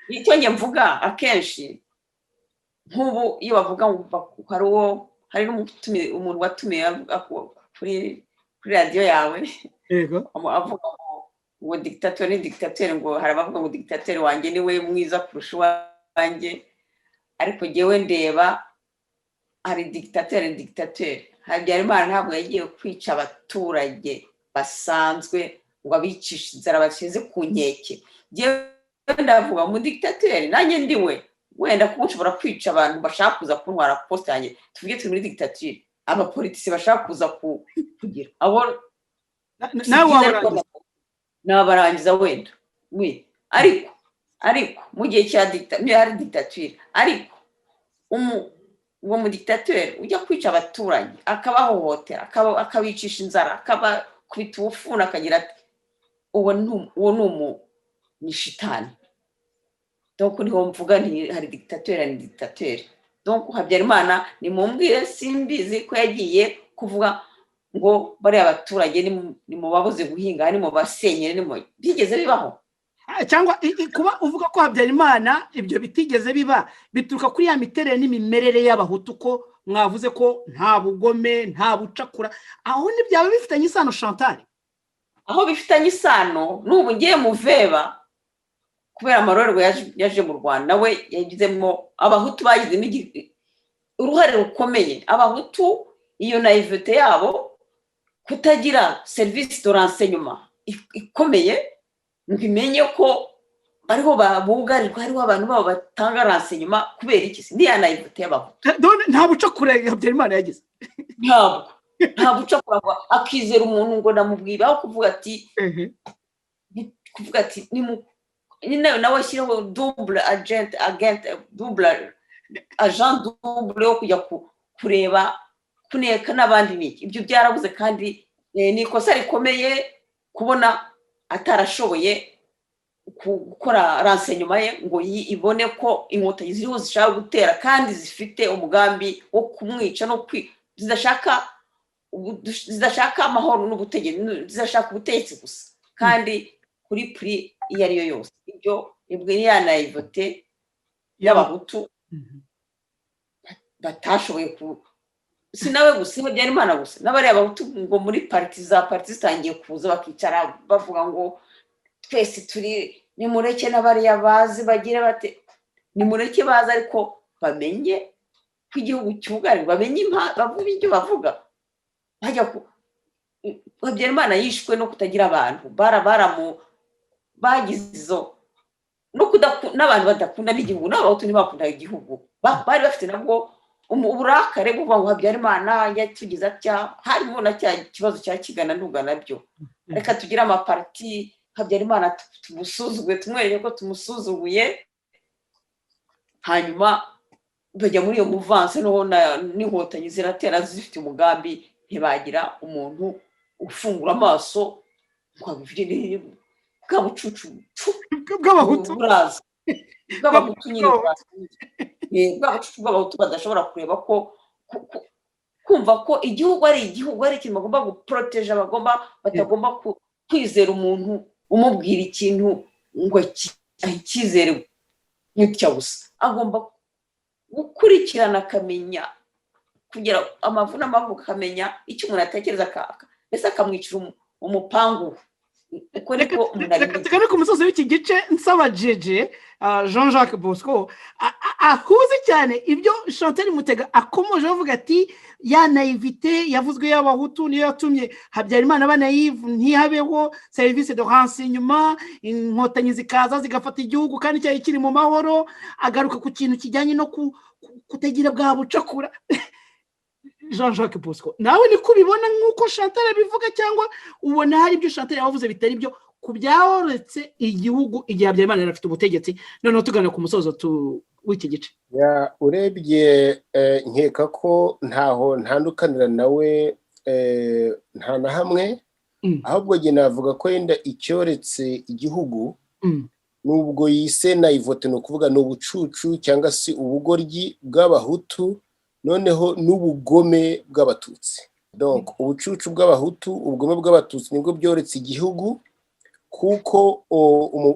G: icyo njye mvuga akenshi nk'ubu iyo bavuga ngo hari umuntu watumiye kuri radiyo yawe avuga ngo dictateur ni dictateur, ngo hari abavuga ngo dictateur wanjye ni we mwiza kurusha uwanjye, ariko jyewe ndeba hari dictateur. Habyarimana ntabwo yagiye kwica abaturage basanzwe ngo abicishe inzara bashyize ku nkeke. Jyewe ndavuga mu dictateur nanjye ndiwe, wenda kuba ushobora kwica abantu bashaka kuza kuntwara poste yanjye, tuvuge turi muri dictature, abapolitisi bashaka kuza kugira abo n'abarangiza wenda ariko mu gihe cya dictature, ariko uwo mu dictateur ujya kwica abaturage akabahohotera akabicisha inzara akabakubita ubufuni akagira ati uwo ni shitani. Donc niho mvuga nti hari dictateur. Donc Habyarimana ni mumbwire simbizi ko yagiye kuvuga ngo bari abaturage ni mu babuze guhinga, ni mu basenyere, ni mu bigeze bibaho.
A: Cyangwa kuba uvuga ko Habyarimana ibyo bitigeze biba bituruka kuri ya miterere n'imimerere y'abahutu, ko mwavuze ko nta bugome nta bucakura, aho n'ibyaba bifitanye isano Chantal.
G: Aho bifitanye isano n'ubu ngiye muveba kubera amarorerwa yaje mu Rwanda, we yagizemo abahutu bagizemo uruhare rukomeye. Abahutu iyo naivete yabo kutagira service de renseignement ikomeye, ngimenye ko ariho babugarirwa, hariho abantu babo batanga renseignement kubera iki ni ya naivete y'abahutu.
A: Nta bucakura Habyarimana yagize,
G: nta bucakura akizera umuntu ngo namubwira aho kuvuga ati ni nawe ashyiraho double agent double yo kujya kureba kuneka n'abandi n'iki. Ibyo byarabuze kandi ni ikosa rikomeye kubona atarashoboye gukora renseignement ye ngo ibone ko inkotanyi ziriho zishaka gutera kandi zifite umugambi wo kumwica no zidashaka amahoro n'ubutegetsi, zidashaka ubutegetsi gusa kandi kuri pri iyo ariyo yose. Ibyo nibwo ya naivete y'abahutu batashoboye si nawe gusa Habyarimana gusa n'abari abahutu ngo muri parti zitangiye kuza bakicara bavuga ngo twese turi nimureke n'abari abazi bagire bate, nimureke baza ariko bamenye ko igihugu cyugarijwe, bamenye bavuga ibyo bavuga. Habyarimana yishwe no kutagira abantu bagizo n'abantu badakunda n'igihugu, n'abahutu ntibakunda igihugu, bari bafite nabwo uburakare buvuga ngo Habyarimana yatugize atya. Harimo na cya kibazo cya Kigana Ndugana byo, reka tugire amaparti Habyarimana tumusuzuguye, tumwereke ko tumusuzuguye, hanyuma bajya muri iyo muvance n'inkotanyi ziratera zifite umugambi, ntibagira umuntu ufungura amaso bw'abucucu
A: bw'abahutu
G: bw'abahutu nyine bw'abahutu badashobora kureba ko kumva ko igihugu ari ikintu bagomba guproteja, batagomba kwizera umuntu umubwira ikintu ngo icyizere nk'icyo gusa. Agomba gukurikirana akamenya kugira amavu n'amavuko, akamenya icyo umuntu atekereza mbese akamwicira umupangu uko niko umuntu ari
A: reka ku musozi w'iki gice nsaba JJ Jean-Jacques Bosco akuze cyane ibyo Chantal Mutega akomoje avuga ati ya naivete yavuzwe y'abahutu niyo yatumye Habyarimana banayive ntihabeho service de renseignement inkotanyi zikaza zigafata igihugu kandi cyari kiri mu mahoro agaruka ku kintu kijyanye no kutagira bwa bucakura. Jean-Jacques Bosco nawe ni kubibona nk'uko Chantal abivuga cyangwa ubona hari ibyo Chantal yavuze bitari byo ku byahoretse igihugu igihe Habyarimana afite ubutegetsi noneho tugana ku musozo w'iki gice?
H: Urebye nkeka ko ntaho ntandukanira nawe nta na hamwe, ahubwo njye navuga ko yenda icyoretse igihugu nubwo yise naivete no kuvuga no bucucu cyangwa se ubugoryi bw'abahutu noneho n'ubugome bw'abatutsi. Donc ubucucu bw'abahutu ubugome bw'abatutsi nibwo byoretse igihugu, kuko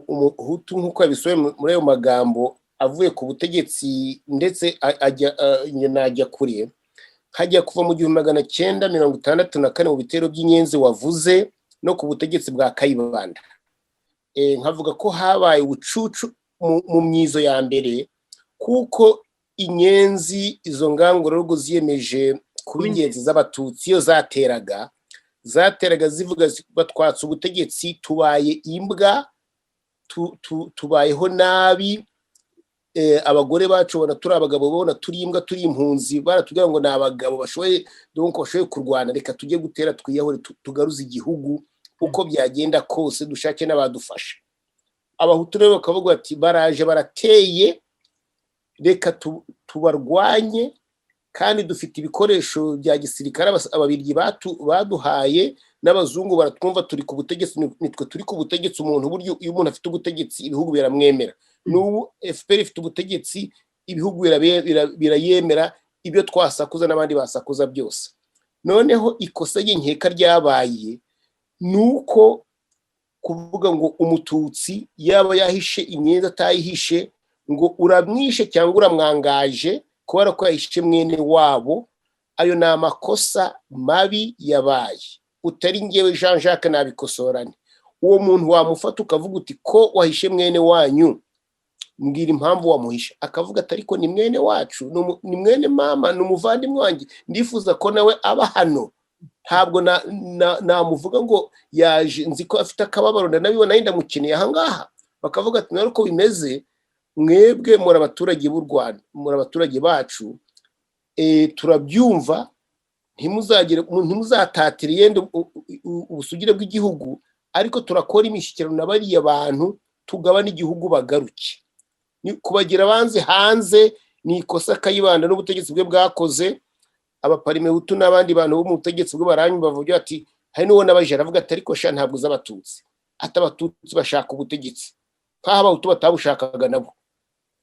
H: umuhutu nk'uko yabisoye muri ayo magambo avuye ku butegetsi ndetse ajya kure, hajya kuva mu 1964 mu bitero by'inyenzi wavuze no ku butegetsi bwa Kayibanda. Nkavuga ko habaye ubucucu mu myizo ya mbere, kuko inyenzi izo ngangurarugo ziyemeje kuba ingenzi z'abatutsi iyo zateraga zivuga batwatse ubutegetsi, tubaye imbwa, tubayeho nabi, abagore bacu bona turi abagabo, bona turi imbwa, turi impunzi, baratubwira ngo ni abagabo bashoboye kurwana, reka tujye gutera twiyahure tugaruza igihugu uko byagenda kose dushake n'abadufasha. Abahutu rero bakavuga ati baraje barateye, reka tubarwanye, kandi dufite ibikoresho bya gisirikare ababiryi baduhaye n'abazungu baratwumva turi ku butegetsi, nitwe turi ku butegetsi. Umuntu buryo iyo umuntu afite ubutegetsi ibihugu biramwemera, n'ubu FPR ifite ubutegetsi ibihugu birayemera, ibyo twasakuza n'abandi basakuza byose. Noneho ikosa nkeka ryabaye nuko kuvuga ngo umututsi yaba yahishe inyenzi atayihishe, ngo uramwishe cyangwa uramwangaje kubera ko yahishe mwene wabo. Ayo ni amakosa mabi yabaye, utari ngewe Jean-Jacques nabikosorane. Uwo muntu wamufata ukavuga uti ko wahishe mwene wanyu, mbwira impamvu wamuhisha. Akavuga ati ariko ni mwene wacu, ni mwene mama, ni umuvandimwe wanjye, ndifuza ko nawe aba hano. Ntabwo namuvuga ngo yaje nzi ko afite akababaro ndanabibona yenda mukeneye ahangaha. Bakavuga ati nariko bimeze, mwebwe muri abaturage b'u Rwanda, muri abaturage bacu, turabyumva, ntimuzatatire yenda ubusugire bw'igihugu, ariko turakora imishyikirano na bariya bantu tugabana igihugu bagaruke. Kubagira banze hanze ni ikosa Kayibanda n'ubutegetsi bwe bwakoze. Abaparimehutu n'abandi bantu bo mu butegetsi bwe baranyu bavuga ati hari n'uwo nabaje aravuga ati ariko sha ntabwo z'abatutsi, atabatutsi bashaka ubutegetsi nkaho abahutu batabushakaga nabo,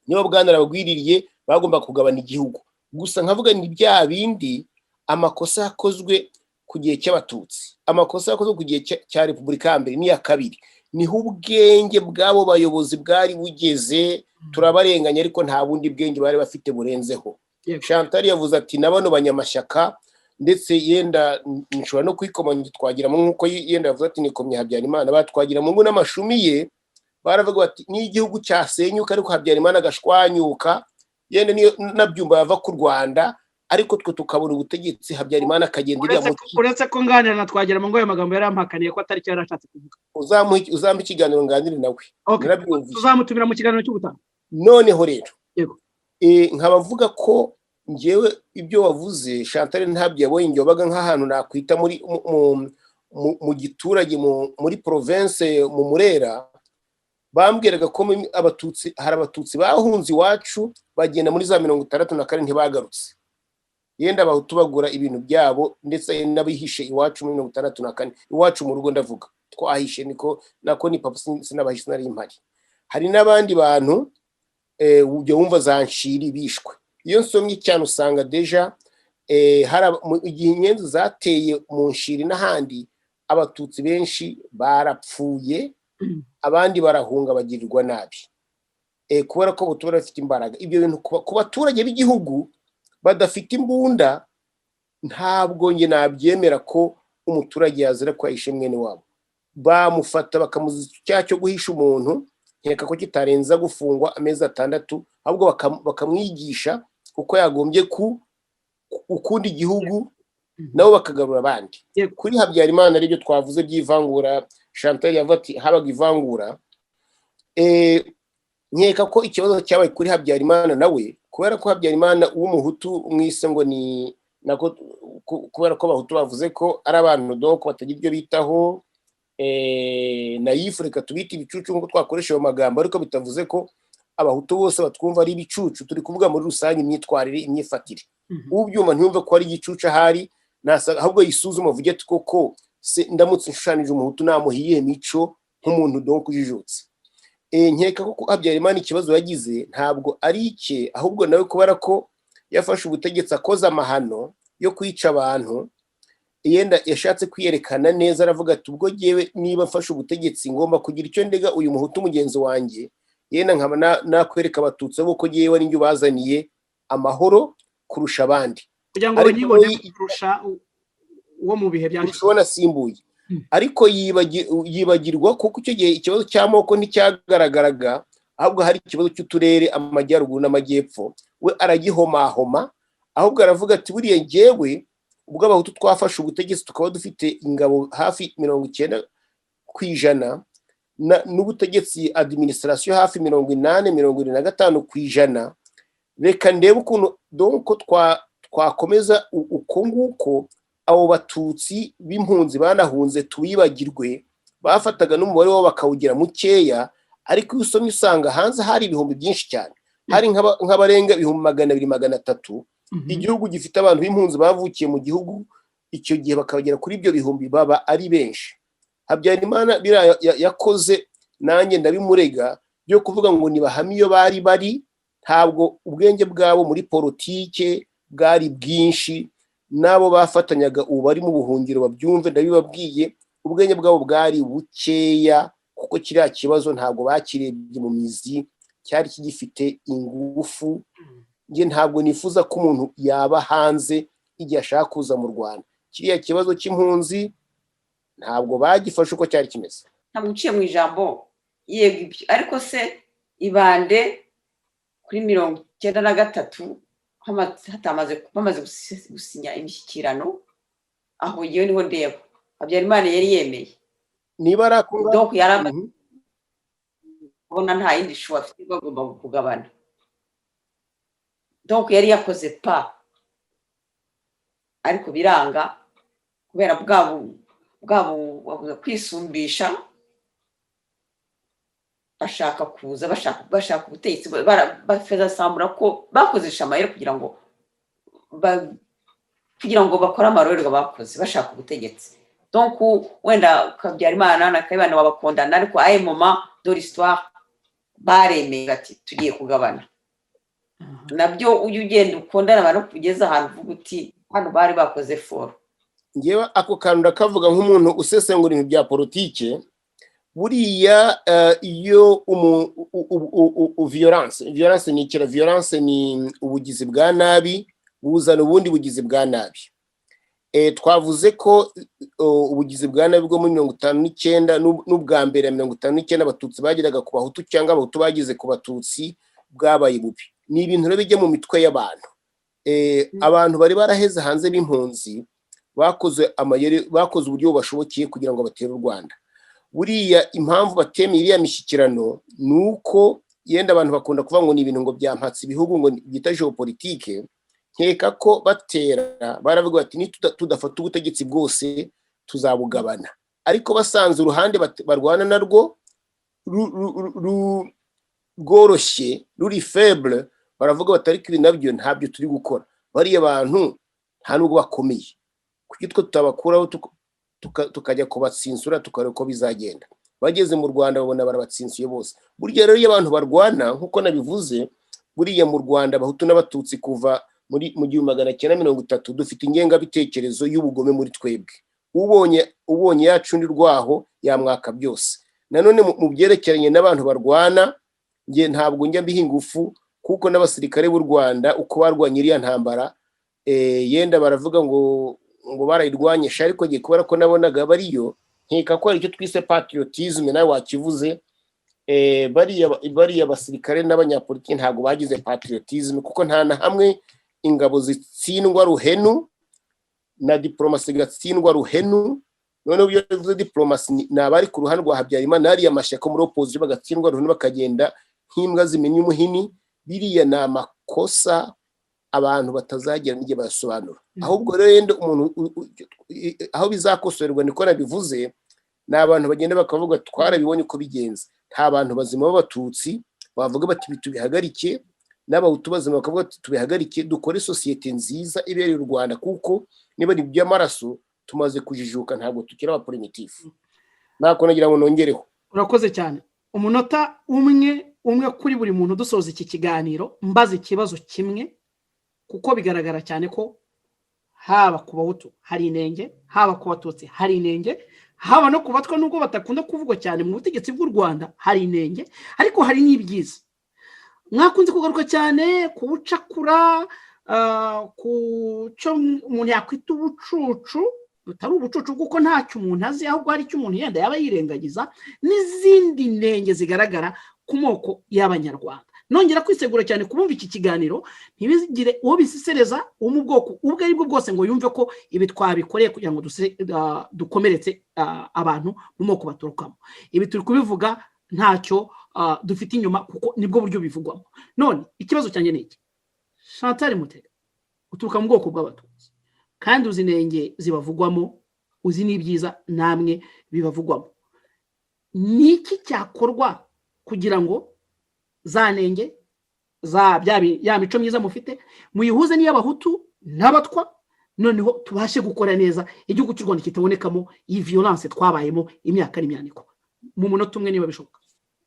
H: niyo bwanara bagwiririye bagomba kugabana igihugu. Gusa nkavuga ni bya bindi amakosa yakozwe ku gihe cy'abatutsi, amakosa yakozwe ku gihe cya Repubulika ya mbere n'iya kabiri, niho ubwenge bwabo bayobozi bwari bugeze. Turabarenganya ariko nta bundi bwenge bari bafite burenzeho. Chantal yavuze ati nabano banyamashyaka, ndetse yenda nshobora no kwikomanya twagira mu nkuko yenda yavuze ati nikomye Habyarimana, batwagira mu ngo n'amashumi ye, baravuga bati ni igihugu cyasenyuka ariko Habyarimana agashwanyuka, yenda niyo nabyumva yava ku Rwanda, ariko twe tukabona ubutegetsi Habyarimana akagendera mu
A: uretse ko nganira na twagira mu ngo ya magambo yarampakaniye ko atari cyo yarashatse kuvuga.
H: Uzampa ikiganiro nganire nawe,
A: tuzamutumira mu kiganiro cy'ubutaha. Noneho
H: rero nkaba mvuga ko ngewe ibyo wavuze Chantal ntabyo yabonye, ngewe baga nk'ahantu nakwita mu giturage muri province mu Murera, bambwiraga ko hari abatutsi bahunze iwacu bagenda muri za 64 ntibagarutse, yenda abahutu bagura ibintu byabo, ndetse n'abihishe iwacu muri 64 iwacu mu rugo ndavuga twahishe nako ni papa sinabahishe nari impari. Hari n'abandi bantu ujya wumva zanshiri bishwe. Iyo nsomye cyane usanga deja igihe inyenzi zateye mu nshiri n'ahandi, abatutsi benshi barapfuye, abandi barahunga bagirirwa nabi, kubera ko abaturage bafite imbaraga. Ibyo bintu ku baturage b'igihugu badafite imbunda, ntabwo nge nabyemera ko umuturage yazira ko yahishe mwene wabo. bamufata bakamuziza icyaha cyo guhisha umuntu, nkeka ko kitarenza gufungwa amezi 6, ahubwo bakamwigisha uko yagombye ukunda igihugu nabo bakagarura abandi. Kuri Habyarimana aribyo twavuze by'ivangura, Chantal yavuze ati habaga ivangura. Nkeka ko ikibazo cyabaye kuri Habyarimana nawe, kubera ko Habyarimana w'umuhutu mwise ngo ni nako, kubera ko abahutu bavuze ko ari abantu donc batagira ibyo bitaho, nayifu, reka tubite ibicucu ngo twakoresha ayo magambo, ariko bitavuze ko abahutu bose batwumva ari ibicucu. Turi kuvuga muri rusange imyitwarire, imyifatire. Ubyuma ntiyumve ko ari igicucu ahari, ahubwo yisuzuma avuge ati koko ndamutse nshushanyije umuhutu namuhiye mico nk'umuntu donc ujijutse. Nkeka ko Habyarimana ikibazo yagize ntabwo ari icye, ahubwo nawe kubera ko yafashe ubutegetsi akoze amahano yo kwica abantu, yenda yashatse kwiyerekana neza, aravuga ati ubwo yewe niba mfashe ubutegetsi ngomba kugira icyo ndega uyu muhutu mugenzi wanjye, yenda nkaba nakwereka abatutsi bo ko yewe ari njye bazaniye amahoro kurusha abandi,
A: kugira ngo banyibone kurusha uwo mu bihe byashize,
H: ushobora simbuye. Ariko yibagirwa kuko icyo gihe ikibazo cy'amoko nticyagaragaraga, ahubwo hari ikibazo cy'uturere, amajyaruguru n'amajyepfo. We aragihomahoma, ahubwo aravuga ati buriya njyewe ubwo abahutu twafashe ubutegetsi tukaba dufite ingabo hafi 90% n'ubutegetsi administration hafi 80-85%, reka ndebe ukuntu donc twakomeza uko nguko abo batutsi b'impunzi banahunze tubibagirwe, bafataga n'umubare wabo bakawugira mukeya. Ariko usomye usanga hanze hari ibihumbi byinshi cyane, hari nk'abarenga 200-300. Igihugu gifite abantu b'impunzi bavukiye mu gihugu icyo gihe bakagera kuri ibyo bihumbi, baba ari benshi. Habyarimana yakoze, nanjye ndabimurega, byo kuvuga ngo nibahame iyo bari, ntabwo ubwenge bwabo muri politike bwari bwinshi, nabo bafatanyaga ubu bari mu buhungiro babyumve, ndabibabwiye, ubwenge bwabo bwari bukeya, kuko kiriya kibazo ntabwo bakirebye mu mizi, cyari kigifite ingufu. Nge ntabwo nifuza ko umuntu yaba hanze igihe ashaka kuza mu Rwanda. Kiriya kibazo cy'impunzi ntabwo bagifashe uko cyari kimeze.
G: Ntabwo uciye mu ijambo yego ibyo, ariko se ibande kuri 93 bamaze gusinya imishyikirano, aho yewe niho ndeba Habyarimana yari yemeye
H: niba arakunga
G: donc yaramaze kubona nta yindi shuwa afite bagomba kugabana, donc yari yakoze pa, ariko biranga kubera bwabo kwisumbisha, bashaka kuza bashaka ubutegetsi, bafeza sambura ko bakoze shamayero kugira ngo bakore amarorerwa bakoze bashaka ubutegetsi. Donc wenda Habyarimana na Kayibanda babakondana, ariko aye moment de l'histoire baremeye ati tugiye kugabana. Nabyo ugenda ukondana abantu kugeza ahantu uvuga uti hano bari bakoze foro.
H: Ngewe ako kantu ndakavuga nk'umuntu usesengura ibintu bya politike. Buriya iyo violence ni ikira, violence ni ubugizi bwa nabi buzana ubundi bugizi bwa nabi. Twavuze ko ubugizi bwa nabi bwo muri 59 n'ubwa mbere 59 abatutsi bagiraga ku bahutu cyangwa abahutu bagize ku batutsi bwabaye bubi. Ni ibintu rero bijye mu mitwe y'abantu. Abantu bari baraheze hanze b'impunzi bakoze uburyo bashobokiye kugira ngo batere u Rwanda. Buriya impamvu batemeye iriya mishyikirano nuko yenda abantu bakunda kuvuga ngo ni ibintu ngo byampatse ibihugu ngo byita geopolitike. Nkeka ko batera baravuga bati ni tudafata ubutegetsi bwose tuzabugabana, ariko basanze uruhande barwana narwo rworoshye ruri faible, baravuga bati ariko ibi nabyo ntabyo turi gukora. Bariya abantu nta nubwo bakomeye, kuko tutabakuraho tukajya kubatsinsura tukareba ko bizagenda. Bageze mu Rwanda babona barabatsinsuye bose. Burya rero iyo abantu barwana nkuko nabivuze, buriya mu Rwanda abahutu n'abatutsi kuva mu 1930 dufite ingengabitekerezo y'ubugome muri twebwe. Ubonye yacundi rwaho yamwaka byose. Nanone mu byerekeranye n'abantu barwana, nge ntabwo njya mbiha ingufu, kuko n'abasirikare b'u Rwanda uko barwanya iriya ntambara yenda baravuga ngo barayirwanyisha, ariko ngiye kubera ko nabonaga bariyo nkeka ko ari icyo twise patriotisme nawe wakivuze. Bariya basirikare n'abanyapolitiki ntabwo bagize patriotisme, kuko nta na hamwe ingabo zitsindwa ruhenu na diplomasi igatsindwa ruhenu. Noneho iyo bivuze diplomasi ni abari ku ruhande rwa Habyarimana hariya amashyaka muri opposition bagatsindwa ruhenu bakagenda nk'imbwa zimenya umuhini. Biriya ni amakosa abantu batazagera n'igihe bayasobanura. Ahubwo rero yenda umuntu aho bizakosorerwa niko nabivuze, ni abantu bagenda bakavuga twarabibonye uko bigenza. Nta bantu bazima b'abatutsi bavuga bati tubihagarike, n'abahutu bazima bakavuga bati tubihagarike, dukore sosiyete nziza ibereye u Rwanda, kuko niba ni by'amaraso tumaze kujijuka ntabwo tukiri aba primitif. Nako nagira ngo nongereho.
A: Urakoze cyane. Umunota umwe kuri buri muntu dusoza iki kiganiro, mbaze ikibazo kimwe, kuko bigaragara cyane ko haba ku bahutu hari inenge, haba ku batutsi hari inenge, haba no kubatwa nubwo batakunda kuvugwa cyane mu butegetsi bw'u Rwanda hari inenge, ariko hari n'ibyiza. Mwakunze kugaruka cyane ku bucakura, ku cyo umuntu yakwita ubucucu, butari ubucucu kuko ntacyo umuntu azi, ahubwo hari icyo umuntu yenda yaba yirengagiza, n'izindi nenge zigaragara ku moko y'Abanyarwanda. Nongera kwisegura cyane kubumva iki kiganiro, ntibizigire uwo bisisereza mu bwoko ubwo ari bwo bwose ngo yumve ko ibi twabikoreye kugira ngo dukomeretse abantu mu moko baturukamo. Ibi turi kubivuga ntacyo dufite inyuma, kuko nibwo buryo bivugwamo. None ikibazo cyane ni iki? Chantal Mutega, uturuka mu bwoko bw'Abatutsi kandi uzi inenge zibavugwamo, uzi n'ibyiza namwe bibavugwamo. Ni iki cyakorwa kugira ngo za nenge ya mico myiza mufite muyihuze n'iy'abahutu n'abatwa, noneho tubashe gukora neza igihugu cy'u Rwanda kitabonekamo iyi violence twabayemo imyaka n'imyaniko? Mu munota umwe niba bishoboka.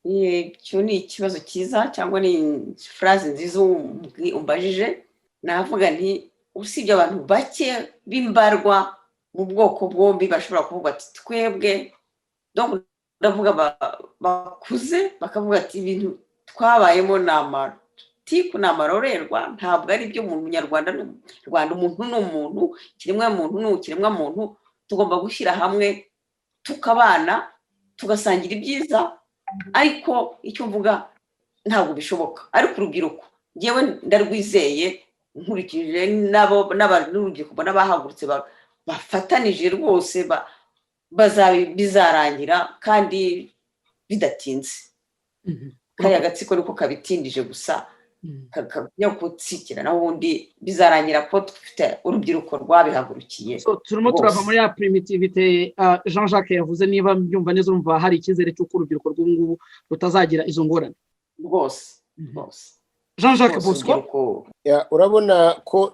G: Icyo ni ikibazo cyiza, cyangwa ni phrase nziza umbajije. Navuga nti usibye abantu bake b'imbarwa mu bwoko bwombi bashobora kuvuga ati twebwe, donc ndavuga bakuze bakavuga ati ibintu twabayemo n'amatiku n'amarorerwa, ntabwo ari byo mu Munyarwanda. Rwanda umuntu ni umuntu, kiremwa muntu ni kiremwa muntu, tugomba gushyira hamwe tukabana tugasangira ibyiza. Ariko icyo mvuga ntabwo bishoboka. Ariko urubyiruko ngewe ndarwizeye, nkurikije n'urubyiruko mbona bahagurutse bafatanije rwose, bizarangira kandi bidatinze. Kariya gatsiko niko kabitindije gusa, kakajya gutsikira, naho ubundi bizarangira ko dufite urubyiruko rwabihagurukiye.
A: Turimo turava muri ya primitivite Jean Jacques yavuze. Niba mbyumva neza, urumva hari icyizere cy'uko urubyiruko rw'ubu rutazagira izo ngorane
G: rwose.
A: Jean Jacques Bosco,
H: urabona ko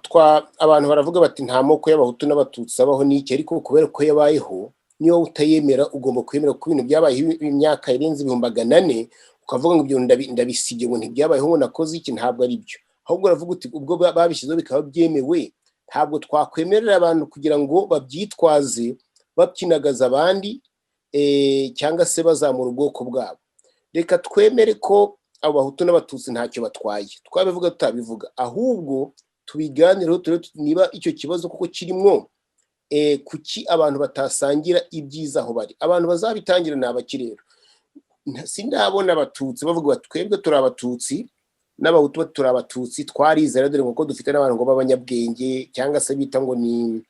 H: abantu baravuga bati nta moko y'abahutu n'abatutsi abaho n'iki, ariko kubera ko yabayeho niyo utayemera ugomba kwemera ko ibintu byabaye imyaka irenze 400 ukavuga ngo ibyo ndabisige ngo ntibyabayeho ngo nakoze iki. Ntabwo ari byo. Ahubwo uravuga uti ubwo babishyizeho bikaba byemewe, ntabwo twakwemerera abantu kugira ngo babyitwaze babyinagaza abandi cyangwa se bazamura ubwoko bwabo. Reka twemere ko abahutu n'abatutsi ntacyo batwaye, twabivuga tutabivuga, ahubwo tubiganireho niba icyo kibazo kuko kirimo, kuki abantu batasangira ibyiza aho bari. Abantu bazabitangira ni abakirero. Sindabona abatutsi bavuga bati twebwe turi abatutsi n'abahutu turi abatutsi, twarizera dore ngo dufite n'abantu ngo b'abanyabwenge cyangwa se bita ngo ni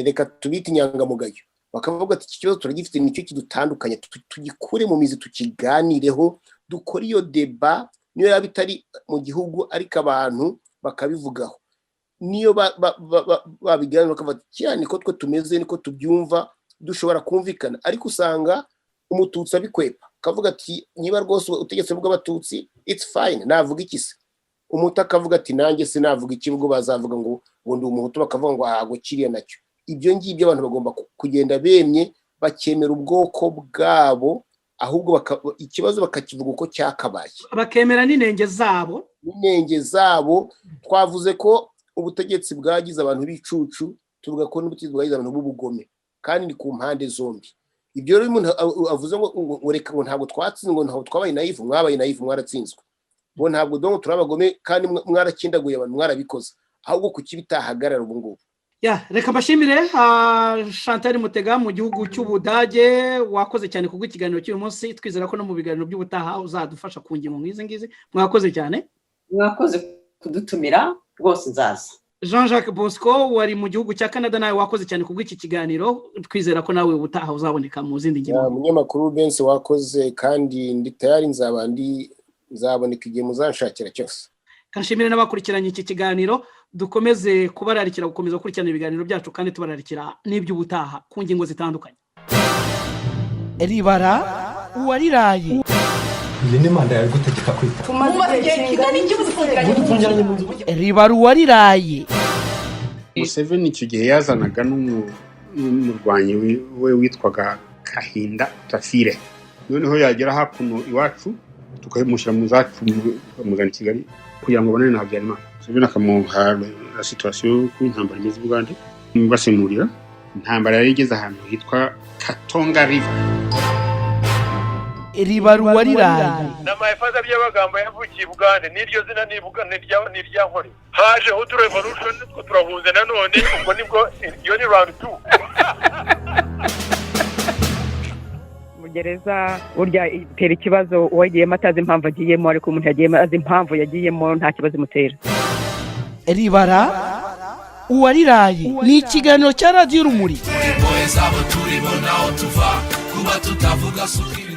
H: reka tubite inyangamugayo. Bakavuga ati iki kibazo turagifite, nicyo kidutandukanye, tugikure mu mizi tukiganireho, dukora iyo deba niyo yaba itari mu gihugu ariko abantu bakabivugaho. Niyo babiganira bakavuga ati niko twe tumeze, niko tubyumva, dushobora kumvikana. Ariko usanga umututsi abikwepa akavuga ati niba rwose utegetse bw'abatutsi it's fine, navuga iki se? Umutu akavuga ati nanjye se navuga iki? Ubwo bazavuga ngo ndi umuhutu, bakavuga ngo ahago kiriya nacyo. Ibyo ngibyo abantu bagomba kugenda bemye bakemera ubwoko bwabo, ahubwo ikibazo bakakivuga uko cyakabaye,
A: bakemera n'inenge zabo.
H: Twavuze ko ubutegetsi bwagize abantu bicucu, tuvuga ko n'ubutegetsi bwagize abantu b'ubugome, kandi ni ku mpande zombi. Ibyo rero umuntu avuze ngo reka ngo ntabwo twatsinze, ngo ntabwo twabaye naive. Mwabaye naive, mwaratsinzwe. Ngo ntabwo dongo turabagome kandi mwarakindaguye abantu, mwarabikoze. Ahubwo kuki bitahagarara ubu ngubu?
A: reka mbashimire Chantal Mutega mu gihugu cy'Ubudage wakoze cyane kubwo ikiganiro cy'uyu munsi twizera ko no mu biganiro by'ubutaha uzadufasha ku ngingo ngizi mwakoze cyane
G: mwakoze kudutumira rwose nzaza
A: JJ Bosco wari mu gihugu cya Canada nawe wakoze cyane kubwo iki kiganiro twizera ko nawe ubutaha uzaboneka mu zindi ngingo
H: umunyamakuru Bensi wakoze kandi ndi tayari nzaboneka igihe muzanshakira cyose
A: kanshimire n'abakurikiranye iki kiganiro dukomeze kubararikira gukomeza gukurikirana ibiganiro byacu kandi tubararikira n'iby'ubutaha ku ngingo zitandukanye Ribara Uwariraye
B: iyi ni manda yawe gutegeka kwita
A: Ribara Uwariraye
C: Museveni icyo gihe yazanaga n'umurwanyi we witwaga Kahinda Tafire noneho yagera hakuno iwacu tukahimushyira mu zacu muzana i Kigali kugira ngo babone na Habyarimana Museveni akamuha la situation ku intambara imeze i Bugande basemurira intambara yari igeze ahantu hitwa Katonga River
A: Ribara Uwariraye
D: n'amafaza by'abagambo yavukiye Bugande n'iryo zina n'irya nkore haje udu revolution two turahuze nanone ubwo nibwo iyo ni round 2
E: gereza burya itera ikibazo uwagiyemo atazi impamvu agiyemo ariko umuntu yagiyemo azi impamvu yagiyemo nta kibazo imutera
A: Ribara Uwariraye ni ikiganiro cya radiyo Rumuri
F: boye zabo turibona aho tuva kuba tutavuga sukiri